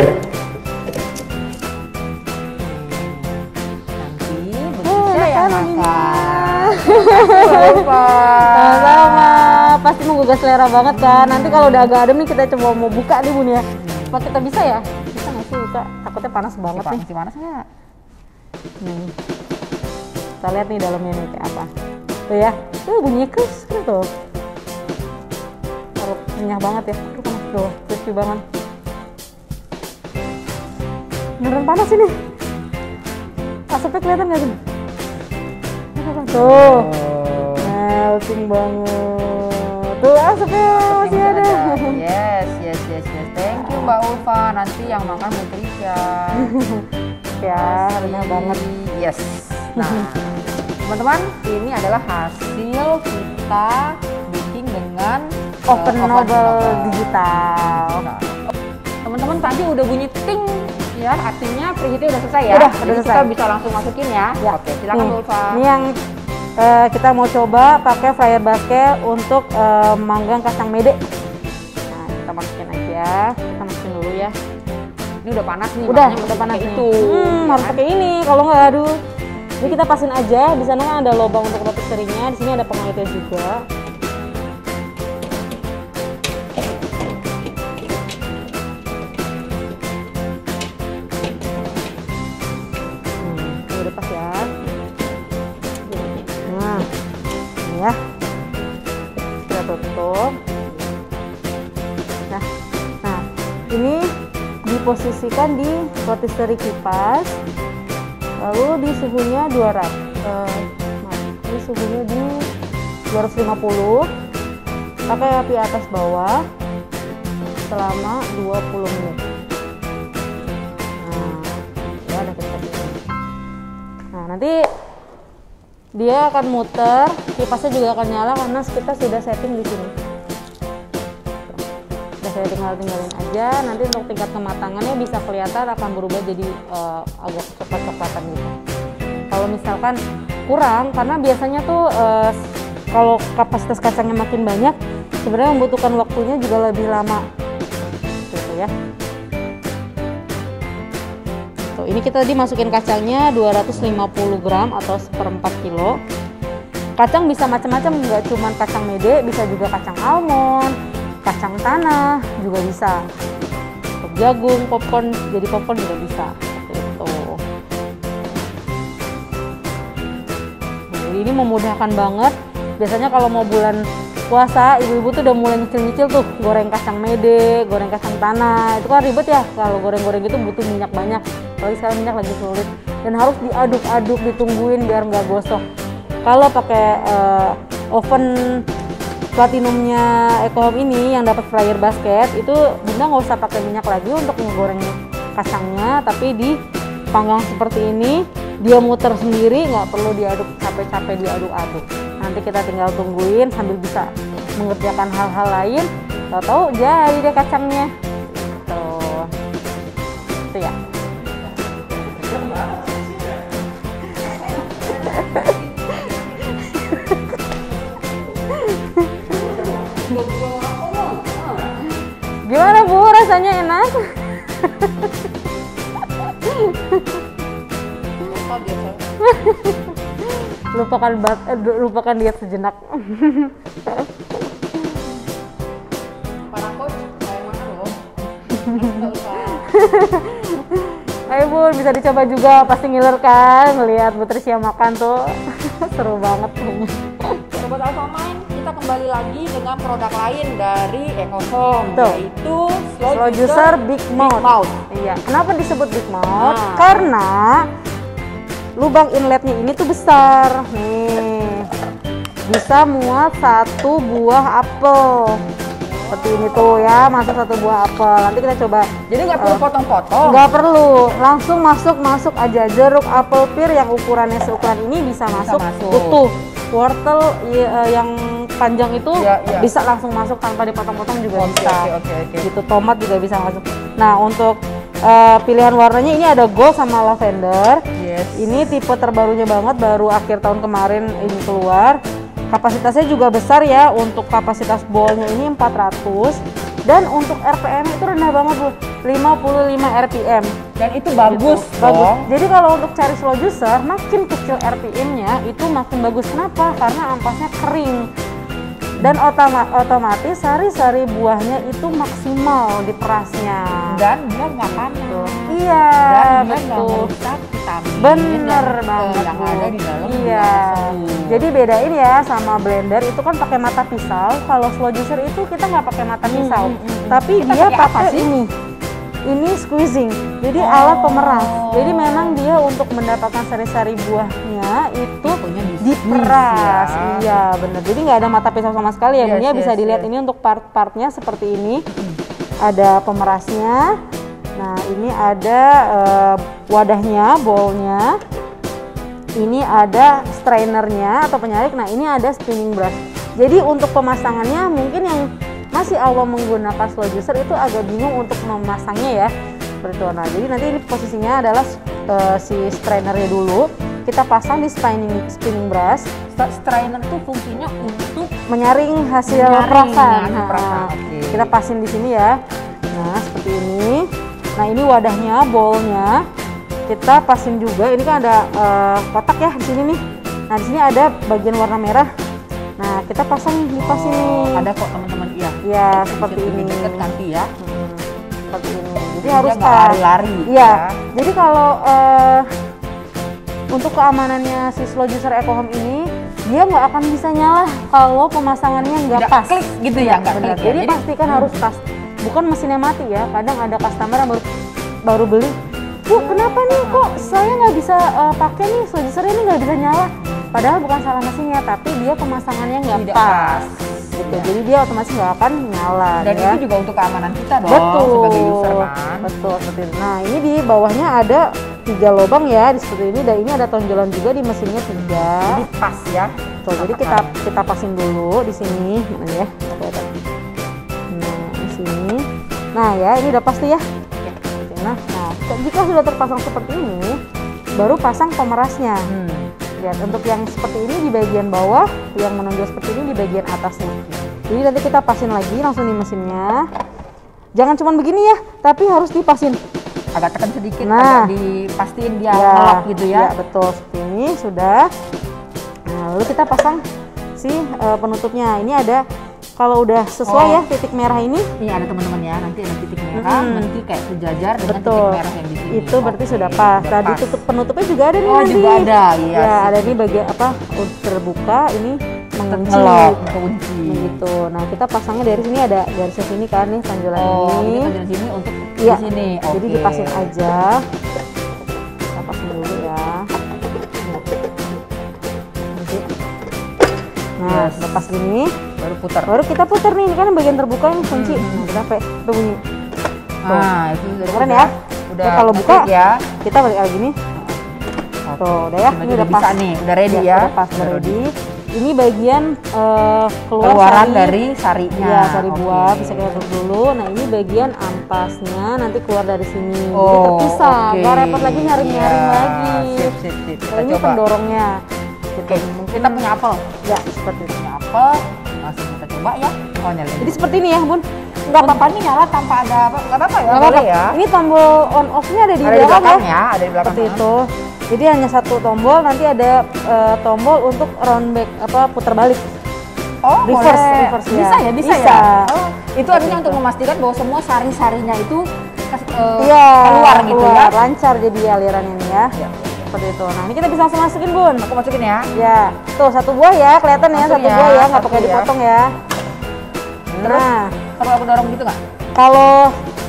Nanti begitu saya yang makan. Sama-sama, pasti menggugah selera banget kan. Nanti kalau udah agak adem nih kita coba mau buka nih Bun ya. Apa kita bisa ya? Bisa nggak sih buka? Takutnya panas banget nih. Masih panas nggak? Nih. Kita lihat nih dalamnya nih kayak apa. Tuh ya, tuh bunyinya crispy tuh. Taruh renyah banget ya. Aduh panas tuh, crispy banget. Beneran panas ini. Asapnya kelihatan nggak sih? Tuh, melting banget. Tuh asapnya masih ada. Yes. Thank you Mbak Ulfa. Nanti yang makan Bu Trisha. Ya, renyah banget. Yes. Nah, teman-teman, ini adalah hasil kita baking dengan Oven Noble digital. Nah, teman-teman tadi udah bunyi ting ya, artinya preheatnya udah selesai ya. Udah Jadi selesai. kita bisa langsung masukin ya. Ya. Oke, silakan Bu Ulfa. Ini yang kita mau coba pakai fryer basket untuk manggang kacang mede. Nah, kita masukin aja. Kita masukin dulu ya. Ini udah panas nih. Udah makanya mesti panas pakai nih. itu. Harus pakai ini. Kalau nggak aduh. Jadi kita pasin aja. Di sana kan ada lubang untuk rotisserie-nya. Di sini ada pengawetnya juga. Ini udah pas ya. Nah, ini ya. Kita tutup. Nah, ini diposisikan di rotisserie kipas. Lalu di suhunya 200. Ini suhunya di 250. Pakai api atas bawah selama 20 menit. Nah, ya ada kita. Nah, nanti dia akan muter, kipasnya juga akan nyala karena kita sudah setting di sini. Udah saya tinggalin aja. Nanti untuk tingkat kematangannya bisa kelihatan akan berubah jadi agak coklat-coklatan gitu. Kalau misalkan kurang, karena biasanya tuh kalau kapasitas kacangnya makin banyak, sebenarnya membutuhkan waktunya juga lebih lama. Gitu ya. Tuh, ini kita tadi masukin kacangnya 250 gram atau 1/4 kilo. Kacang bisa macam-macam, nggak cuma kacang mede, bisa juga kacang almond, kacang tanah juga bisa. Untuk jagung, popcorn, jadi popcorn juga bisa. Seperti itu. Nah, jadi ini memudahkan banget Biasanya kalau mau bulan puasa, ibu-ibu tuh udah mulai nyicil-nyicil tuh goreng kacang mede, goreng kacang tanah. Itu kan ribet ya, kalau goreng-goreng itu butuh minyak banyak. Apalagi sekarang minyak lagi sulit dan harus diaduk-aduk, ditungguin biar nggak gosong. Kalau pakai oven platinumnya Ecohome ini yang dapat fryer basket, itu Bunda nggak usah pakai minyak lagi untuk menggoreng kacangnya, tapi dipanggang seperti ini, dia muter sendiri, nggak perlu diaduk capek-capek diaduk-aduk. Nanti kita tinggal tungguin sambil bisa mengerjakan hal-hal lain. Tahu-tahu jadi deh kacangnya. Tuh, itu ya. Gimana Bu, rasanya enak? Lupakan diet sejenak. Para coach kayak mana loh? Ayo Bun, bisa dicoba juga, pasti ngiler kan ngelihat Bu Trisya makan tuh. Seru banget kayaknya. Sobat Alfamind, kita kembali lagi dengan produk lain dari Ecohome, Tuh. yaitu Slow Juicer Big Mouth. Iya, kenapa disebut Big Mouth? Nah. Karena lubang inletnya ini tuh besar. Nih, bisa muat satu buah apel. Seperti ini tuh ya, masuk satu buah apel. Nanti kita coba. Jadi nggak perlu potong-potong. Nggak perlu, langsung masuk aja. Jeruk apel pir yang ukurannya seukuran ini bisa masuk utuh. Wortel yang panjang itu bisa langsung masuk tanpa dipotong-potong juga bisa. Oke. Gitu, tomat juga bisa masuk. Nah, untuk pilihan warnanya ini ada gold sama lavender. Yes. Ini tipe terbarunya banget, baru akhir tahun kemarin ini keluar. Kapasitasnya juga besar ya, untuk kapasitas bowlnya ini 400, dan untuk RPM itu rendah banget Bu, 55 RPM. Dan itu bagus, gitu. Bagus. Jadi kalau untuk cari slow juicer, makin kecil RPM-nya itu makin bagus. Kenapa? Karena ampasnya kering. Dan otomatis sari-sari buahnya itu maksimal di perasnya. Dan dia nggak panas. Iya, Dan dia nggak betul. merusak vitamin Bener banget yang Bu. ada di dalam. Iya. Jadi bedain ya sama blender itu kan pakai mata pisau. Kalau slow juicer itu kita nggak pakai mata pisau, tapi Kita dia pakai apa pakai sih? ini squeezing. Jadi alat pemeras. Jadi memang dia untuk mendapatkan sari-sari buahnya itu Pokoknya diperas. ya. Iya, bener. Jadi nggak ada mata pisau sama sekali ya. Yes, Bunya bisa yes, dilihat yes. ini untuk part-partnya seperti ini. Ada pemerasnya. Nah, ini ada wadahnya, bowlnya. Ini ada strainernya atau penyaring. Nah, ini ada spinning brush. Jadi untuk pemasangannya mungkin yang masih awal menggunakan slow juicer itu agak bingung untuk memasangnya ya. Seperti itu. Nah, jadi nanti ini posisinya adalah si strainernya dulu. Kita pasang di spinning brush. Strainer itu fungsinya untuk Menyaring hasil Menyaring perasan. hasil perasan, oke. Kita pasin di sini ya. Nah, seperti ini. Nah, ini wadahnya, bowlnya. Kita pasin juga. Ini kan ada kotak ya di sini nih. Nah, di sini ada bagian warna merah. Nah, kita pasang di pas ini. Ada kok teman-teman, iya. Ya, seperti ini. Deket nanti ya. Seperti ini. Jadi Dia harus nggak lari-lari. Iya. Ya. Jadi kalau untuk keamanannya si slow juicer Ecohome ini, dia nggak akan bisa nyala kalau pemasangannya nggak Nggak pas. klik gitu ya, nggak Benar. klik ya. Jadi pastikan harus pas. Bukan mesinnya mati ya. Kadang ada customer yang baru beli. Bu, kenapa nih kok saya nggak bisa pakai nih slow juicer ini nggak bisa nyala? Padahal bukan salah mesinnya, tapi dia pemasangannya nggak Tidak pas. Gitu. Ya. Jadi dia otomatis nggak akan nyala. Dan ya. itu juga untuk keamanan kita dong, Betul. sebagai user kan. Betul, seperti itu. Nah, ini di bawahnya ada 3 lubang ya, di seperti ini. Dan ini ada tonjolan juga di mesinnya 3. Jadi pas ya. Tuh, jadi kita pasin dulu di sini, mana ya? Nah, di sini. Nah, ya, ini udah pasti ya. Nah, jika sudah terpasang seperti ini, baru pasang pemerasnya. Lihat, untuk yang seperti ini di bagian bawah, yang menonjol seperti ini di bagian atasnya. Jadi nanti kita pasin lagi langsung di mesinnya. Jangan cuma begini ya, tapi harus dipasin. Agak tekan sedikit, Nah. agak dipastiin dia ngelap gitu ya. Ya, betul. Seperti ini sudah. Nah, lalu kita pasang si penutupnya. Ini ada, kalau udah sesuai ya titik merah ini. Iya, ada teman-teman ya, nanti ada titik merah, nanti kayak sejajar dengan Betul. titik merah yang di sini. Itu berarti Oke, sudah pas. udah Tadi pas. tutup penutupnya juga ada nih Oh, nanti. juga ada, iya. Ya, ada di bagian apa? Terbuka ini mengunci. Begitu. Nah, kita pasangnya dari sini, ada garisnya sini kan nih, tonjolan ini. Ini tonjolan sini untuk Iya. di sini. Jadi dipasin aja. Kita pasin dulu ya. Nah, lepas gini, baru putar. baru kita putar nih, ini kan bagian terbuka ini kunci. Nah, kita sampai bunyi. Nah, itu Keren ya. Udah Nah, kalau buka ya. kita balik lagi nih. Tuh, udah ya. Ini udah pas nih, udah ready ya. Udah pas, udah ready. Ini bagian keluaran sari. dari sarinya. Iya, sari buah bisa kita tutup dulu. Nah, ini bagian ampasnya nanti keluar dari sini. Jadi Oh, terpisah, oke. nggak repot lagi nyaring-nyaring Iya, lagi. sip. Kita Nah, ini coba. pendorongnya. Oke, kita punya apel. Ya, seperti itu. Punya apel. Langsung kita coba ya. Oh, nyalain. Jadi seperti ini ya, Bun. Nggak apa-apa nih nyala tanpa ada apa? Nggak apa-apa ya? Nggak Boleh apa-apa. ya. Ini tombol on off-nya ada di Ada di belakang belakang ya. ya, ada di belakang. Seperti itu. Jadi hanya satu tombol, nanti ada tombol untuk round back, putar balik. Oh, Reverse, boleh. reverse ya. Bisa ya, bisa, Bisa. ya. Oh, itu artinya untuk memastikan bahwa semua sari-sarinya itu Iya, keluar gitu ya. lancar jadi alirannya ini ya. Iya. Seperti itu. Nah, ini kita bisa langsung masukin, Bun. Aku masukin ya. Ya, tuh satu buah ya, kelihatan ya, Langsung satu ya, buah ya, nggak satu pakai ya. dipotong ya. Terus Nah, kalau aku dorong gitu nggak? kalau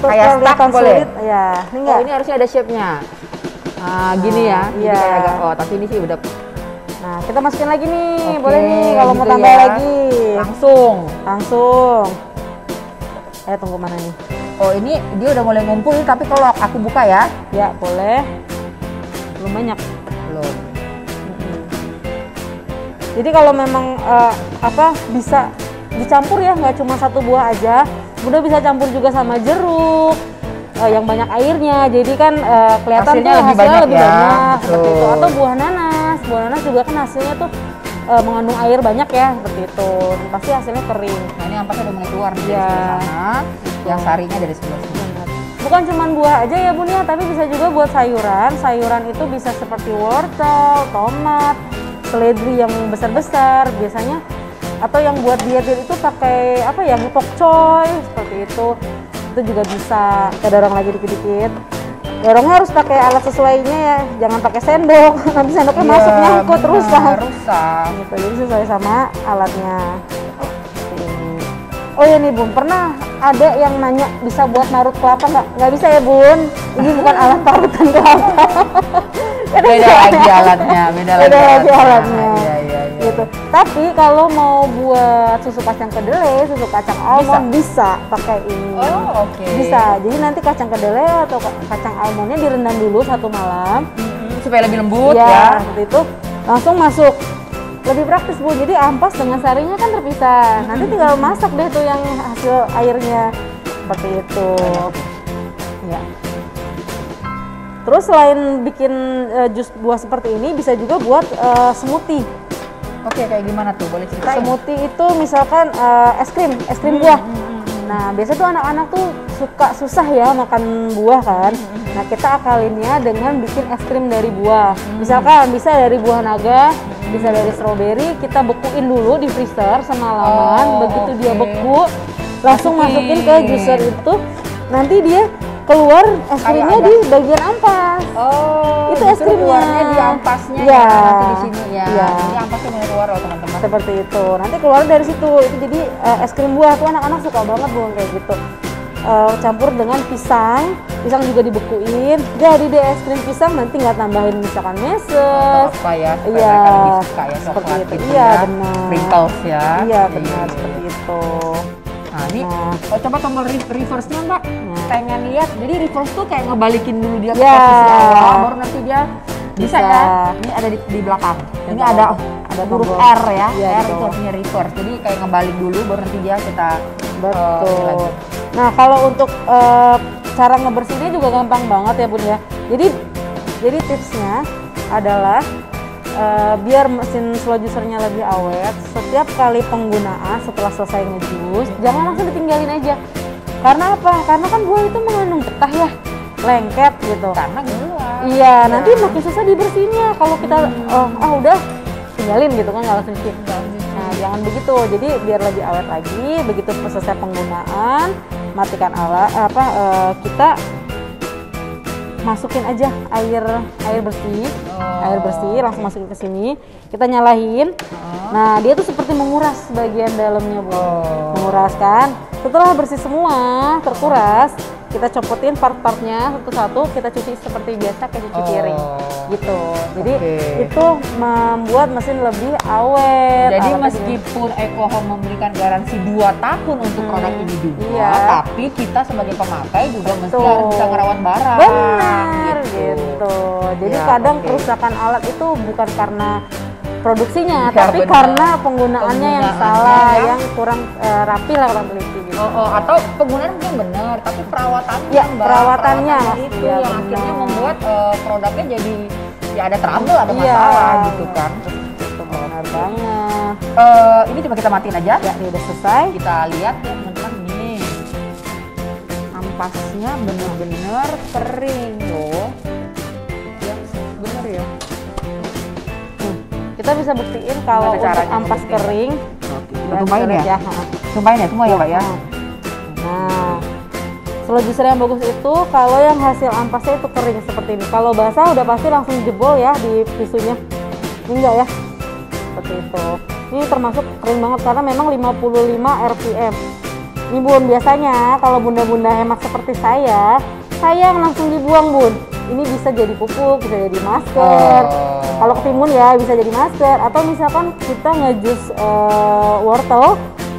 Kayak kelihatan stuck boleh? sulit, ya, ini Oh, enggak. ini harusnya ada shape-nya. Ah, gini ya. Jadi Iya. kayak agak, oh, tapi ini sih udah Nah, kita masukin lagi nih, Oke, boleh nih kalau mau gitu tambah ya. lagi. langsung. Langsung. Tunggu mana nih? Oh, ini dia udah mulai ngumpul tapi kalau aku buka ya. Ya, boleh. Belum banyak. Belum. Jadi kalau memang bisa dicampur ya, nggak cuma satu buah aja. Udah bisa campur juga sama jeruk yang banyak airnya. Jadi kan kelihatan Hasilnya tuh lebih hasilnya banyak lebih ya, banyak seperti itu. betul. Atau buah nanas. Buah nanas juga kan hasilnya tuh mengandung air banyak ya, seperti itu. Dan pasti hasilnya kering. Nah, ini ampasnya udah mulai keluar nih Ya. dari sebelah sana. Yang sarinya dari sebelah sini. Bukan cuma buah aja ya Bun ya, tapi bisa juga buat sayuran. Sayuran itu bisa seperti wortel, tomat, seledri yang besar-besar biasanya, atau yang buat diet itu pakai pok choy seperti itu juga bisa. Kita dorong lagi dikit-dikit. Dorongnya harus pakai alat sesuainya ya, jangan pakai sendok. Nanti sendoknya masuk nyangkut rusak. Gitu, jadi sesuai sama alatnya. Oh ya nih Bun, pernah ada yang nanya bisa buat marut kelapa nggak? Nggak bisa ya Bun, ini bukan alat parutan kelapa. Beda lagi alatnya, beda lagi alatnya. Iya. Gitu. Tapi kalau mau buat susu kacang kedelai, susu kacang almond bisa pakai ini. Oh, oke. Bisa. Jadi nanti kacang kedelai atau kacang almondnya direndam dulu 1 malam. Supaya lebih lembut Ya, ya. seperti itu. Langsung masuk. Lebih praktis Bu, jadi ampas dengan sarinya kan terpisah. Nanti tinggal masak deh tuh yang hasil airnya. Seperti itu. Ya. Terus selain bikin jus buah seperti ini, bisa juga buat smoothie. Oke, kayak gimana tuh? Boleh ceritain? Smoothie itu misalkan es krim buah. Nah, biasanya tuh anak-anak tuh suka susah ya makan buah kan. Nah, kita akalinnya dengan bikin es krim dari buah. Misalkan bisa dari buah naga, bisa dari stroberi, kita bekuin dulu di freezer semalaman. Begitu dia beku, langsung masukin ke juicer itu. Nanti dia keluar es krimnya di bagian ampas. Oh, itu es krimnya keluarnya di ampasnya ya, nanti di sini ya. Ya. Jadi ampasnya mulai keluar loh teman-teman. Seperti itu. Nanti keluar dari situ. Itu jadi es krim buah tuh anak-anak suka banget Bun kayak gitu. Campur dengan pisang juga dibekuin. Jadi deh es krim pisang, nanti nggak tambahin misalkan meses. Apa ya? Supaya Iya, mereka lebih suka ya seperti coklat itu. gitu Iya, ya. benar. Sprinkles ya. Iya benar seperti itu. Nah, ini Nah. coba tombol reverse-nya Mbak. Nah. Pengen lihat. Jadi reverse tuh kayak ngebalikin dulu dia ke Ya. posisi awal, baru nanti dia bisa Bisa. ya. Ini ada di belakang. Ini ada huruf tombol. R ya. Iya, R di itu bawah. artinya reverse. Jadi kayak ngebalik dulu, baru nanti dia kita ini Betul. lagi. Nah, kalau untuk cara ngebersihinnya juga gampang banget ya Bun ya. Jadi tipsnya adalah biar mesin slow juicernya lebih awet, setiap kali penggunaan setelah selesai ngejus, jangan langsung ditinggalin aja. Karena apa? Karena kan buah itu mengandung getah ya, lengket gitu. Karena gula. Iya, nanti makin susah dibersihinnya kalau kita udah tinggalin gitu kan, nggak langsung cuci. Nah, jangan begitu. Jadi biar lebih awet lagi, begitu selesai penggunaan, matikan alat kita masukin aja air bersih, air bersih langsung masukin ke sini. Kita nyalain. Nah, dia tuh seperti menguras bagian dalamnya, Bu. Menguras kan. Setelah bersih semua, terkuras, kita copotin part-partnya satu-satu, kita cuci seperti biasa kayak cuci piring gitu. Jadi itu membuat mesin lebih awet. Jadi meskipun Eco Home memberikan garansi 2 tahun untuk produk ini juga, tapi kita sebagai pemakai juga mesti harus bisa merawat barang. Benar gitu. Jadi kadang kerusakan alat itu bukan karena produksinya, tapi karena penggunaannya yang salah, yang kurang rapi lah, kurang teliti gitu. Atau penggunaan mungkin benar, tapi perawatannya, ya, perawatannya itu yang akhirnya membuat produknya jadi ya ada trouble, ada masalah gitu kan. Itu benar banget. Ini coba kita matiin aja. Ya, ini udah selesai. Kita lihat ya teman-teman nih, ampasnya bener-bener kering loh. Ya bener ya. Kita bisa buktiin kalau untuk ampas kering. Kita tumpahin ya? Tumpahin ya semua ya Pak ya? Nah, slow juicer yang bagus itu kalau yang hasil ampasnya itu kering seperti ini. Kalau basah udah pasti langsung jebol ya di tisunya. Ini enggak ya? Seperti itu. Ini termasuk kering banget karena memang 55 rpm. Ini Bun, biasanya kalau bunda-bunda hemat seperti saya yang langsung dibuang Bun. Ini bisa jadi pupuk, bisa jadi masker. Kalau ketimun ya bisa jadi masker. Atau misalkan kita ngejus wortel,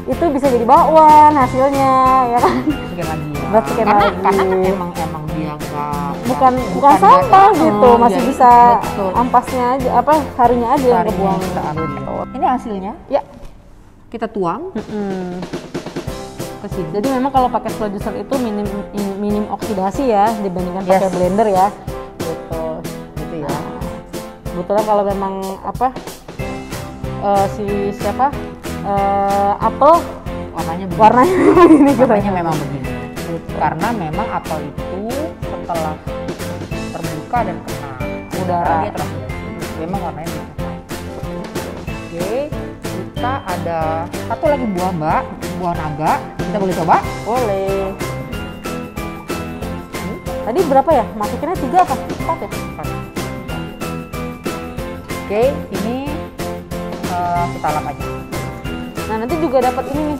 itu bisa jadi bakwan hasilnya, ya kan? Masukin lagi. Masukin lagi. Karena kan emang dia bukan sampah gitu, masih bisa ampasnya aja, harinya aja yang kebuang. Ini hasilnya. Ya. Kita tuang. Jadi memang kalau pakai slow juicer itu minim oksidasi ya dibandingkan pakai blender ya. Gitu ya. Kebetulan kalau memang apel warnanya begini gitu. Warnanya memang begini. Karena memang apel itu setelah terbuka dan kena udara dia translucent. Memang warnanya begini. Oke, kita ada satu lagi buah naga. Kita boleh coba? Boleh. Tadi berapa ya? Masukinnya 3 apa? 4 ya? 4. Oke, ini kita lap aja. Nah, nanti juga dapat ini nih.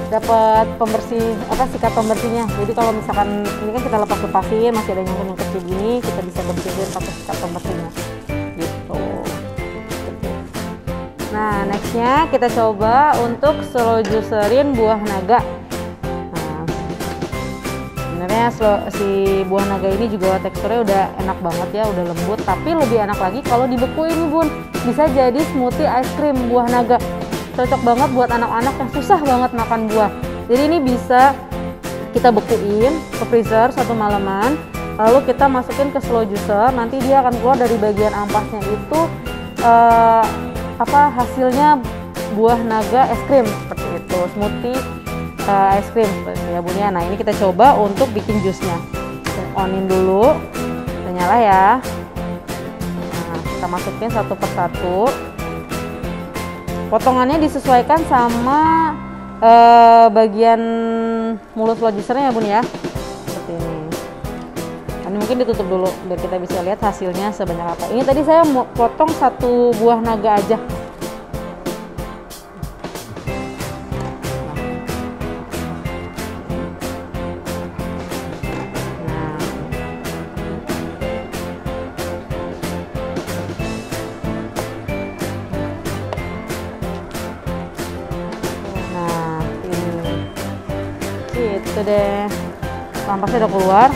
Dapat pembersih, sikat pembersihnya. Jadi kalau misalkan ini kan kita lepas-lepasin, masih ada yang kecil gini, kita bisa bersihin pakai sikat pembersihnya. Gitu. Nah, nextnya kita coba untuk slow juicerin buah naga. Sebenarnya si buah naga ini juga teksturnya udah enak banget ya, udah lembut. Tapi lebih enak lagi kalau dibekuin nih Bun. Bisa jadi smoothie ice cream buah naga. Cocok banget buat anak-anak yang susah banget makan buah. Jadi ini bisa kita bekuin ke freezer 1 malaman. Lalu kita masukin ke slow juicer. Nanti dia akan keluar dari bagian ampasnya itu hasilnya buah naga es krim seperti itu, smoothie es krim ya Bun ya. Nah, ini kita coba untuk bikin jusnya. Onin dulu, kita nyala ya. Nah, kita masukin satu persatu. Potongannya disesuaikan sama bagian mulut slow juicernya ya Bun ya. Seperti ini. Ini mungkin ditutup dulu biar kita bisa lihat hasilnya sebanyak apa. Ini tadi saya mau potong 1 buah naga aja. Nah, ini gitu deh. Ampasnya udah keluar.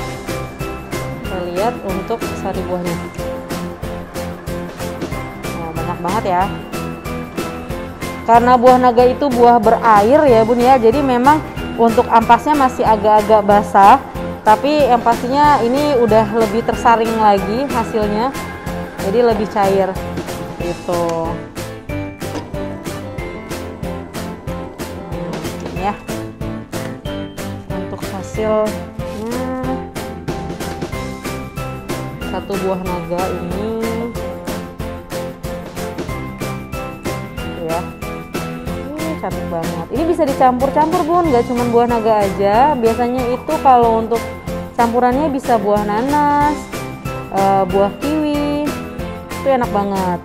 Kita lihat untuk sari buahnya. Nah, banyak banget ya. Karena buah naga itu buah berair ya Bun ya. Jadi memang untuk ampasnya masih agak-agak basah. Tapi yang pastinya ini udah lebih tersaring lagi hasilnya. Jadi lebih cair gitu. Ini ya. Untuk hasilnya 1 buah naga ini ya, ini cantik banget. Ini bisa dicampur-campur Bun, nggak cuma buah naga aja. Biasanya itu kalau untuk campurannya bisa buah nanas, buah kiwi, itu enak banget.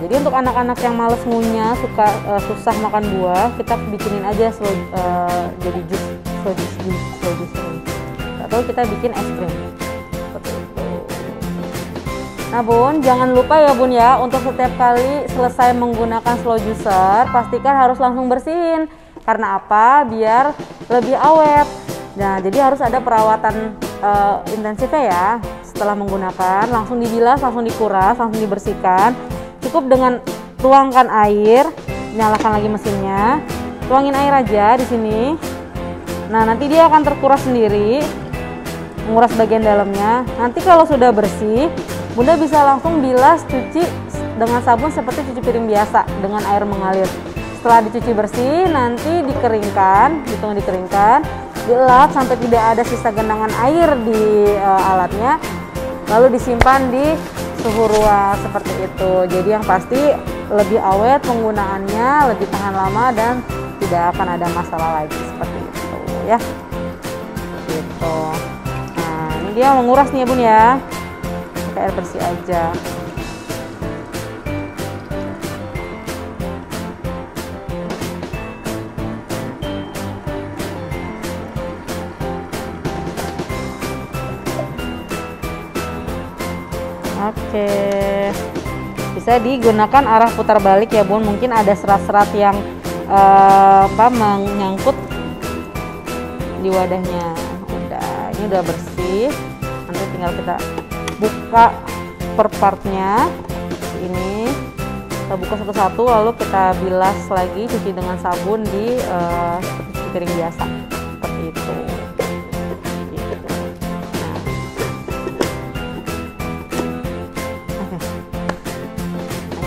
Jadi untuk anak-anak yang males ngunyah, susah makan buah, kita bikinin aja jadi jus, slow jus atau kita bikin es krim seperti itu. Nah Bun, jangan lupa ya Bun ya, untuk setiap kali selesai menggunakan slow juicer, pastikan harus langsung bersihin. Karena apa? Biar lebih awet. Nah jadi harus ada perawatan intensifnya ya. Setelah menggunakan, langsung dibilas, langsung dikuras, langsung dibersihkan. Cukup dengan tuangkan air, nyalakan lagi mesinnya, tuangin air aja di sini. Nah nanti dia akan terkuras sendiri, menguras bagian dalamnya. Nanti kalau sudah bersih, Bunda bisa langsung bilas, cuci dengan sabun seperti cuci piring biasa dengan air mengalir. Setelah dicuci bersih, nanti dikeringkan, dikeringkan, dielap sampai tidak ada sisa genangan air di alatnya, lalu disimpan di suhu ruang seperti itu. Jadi yang pasti lebih awet penggunaannya, lebih tahan lama dan tidak akan ada masalah lagi seperti itu ya. Gitu. Nah ini dia menguras nih ya Bun ya, pakai air bersih aja. Oke, bisa digunakan arah putar balik ya Bun. Mungkin ada serat-serat yang menyangkut di wadahnya. Udah, ini udah bersih. Nanti tinggal kita buka per partnya. Ini kita buka satu-satu, lalu kita bilas lagi, cuci dengan sabun di cuci piring biasa seperti itu.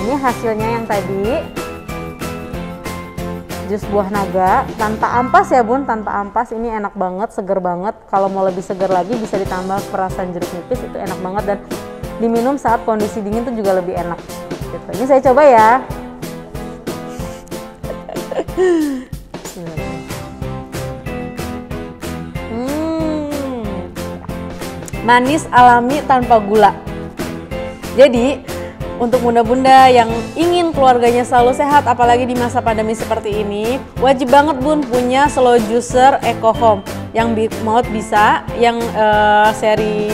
Ini hasilnya yang tadi, jus buah naga tanpa ampas ya Bun, tanpa ampas. Ini enak banget, seger banget. Kalau mau lebih seger lagi bisa ditambah perasan jeruk nipis, itu enak banget dan diminum saat kondisi dingin itu juga lebih enak gitu. Ini saya coba ya. Manis alami tanpa gula. Jadi untuk bunda-bunda yang ingin keluarganya selalu sehat, apalagi di masa pandemi seperti ini, wajib banget Bun punya slow juicer Eco Home. Yang mau bisa, yang seri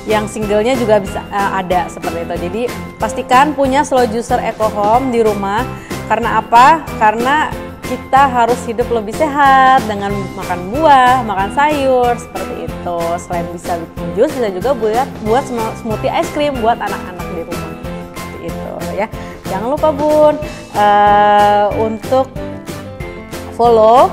yang singlenya juga bisa ada seperti itu. Jadi pastikan punya slow juicer Eco Home di rumah. Karena apa? Karena kita harus hidup lebih sehat dengan makan buah, makan sayur seperti itu. Selain bisa bikin jus, bisa juga buat smoothie ice cream buat anak-anak di rumah. Itu ya, jangan lupa Bun untuk follow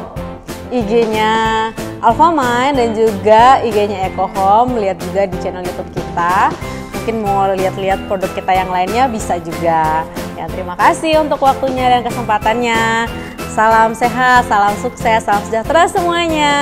IG-nya Alfamind dan juga IG-nya Eco Home. Lihat juga di channel YouTube kita. Mungkin mau lihat-lihat produk kita yang lainnya bisa juga. Ya, terima kasih untuk waktunya dan kesempatannya. Salam sehat, salam sukses, salam sejahtera semuanya.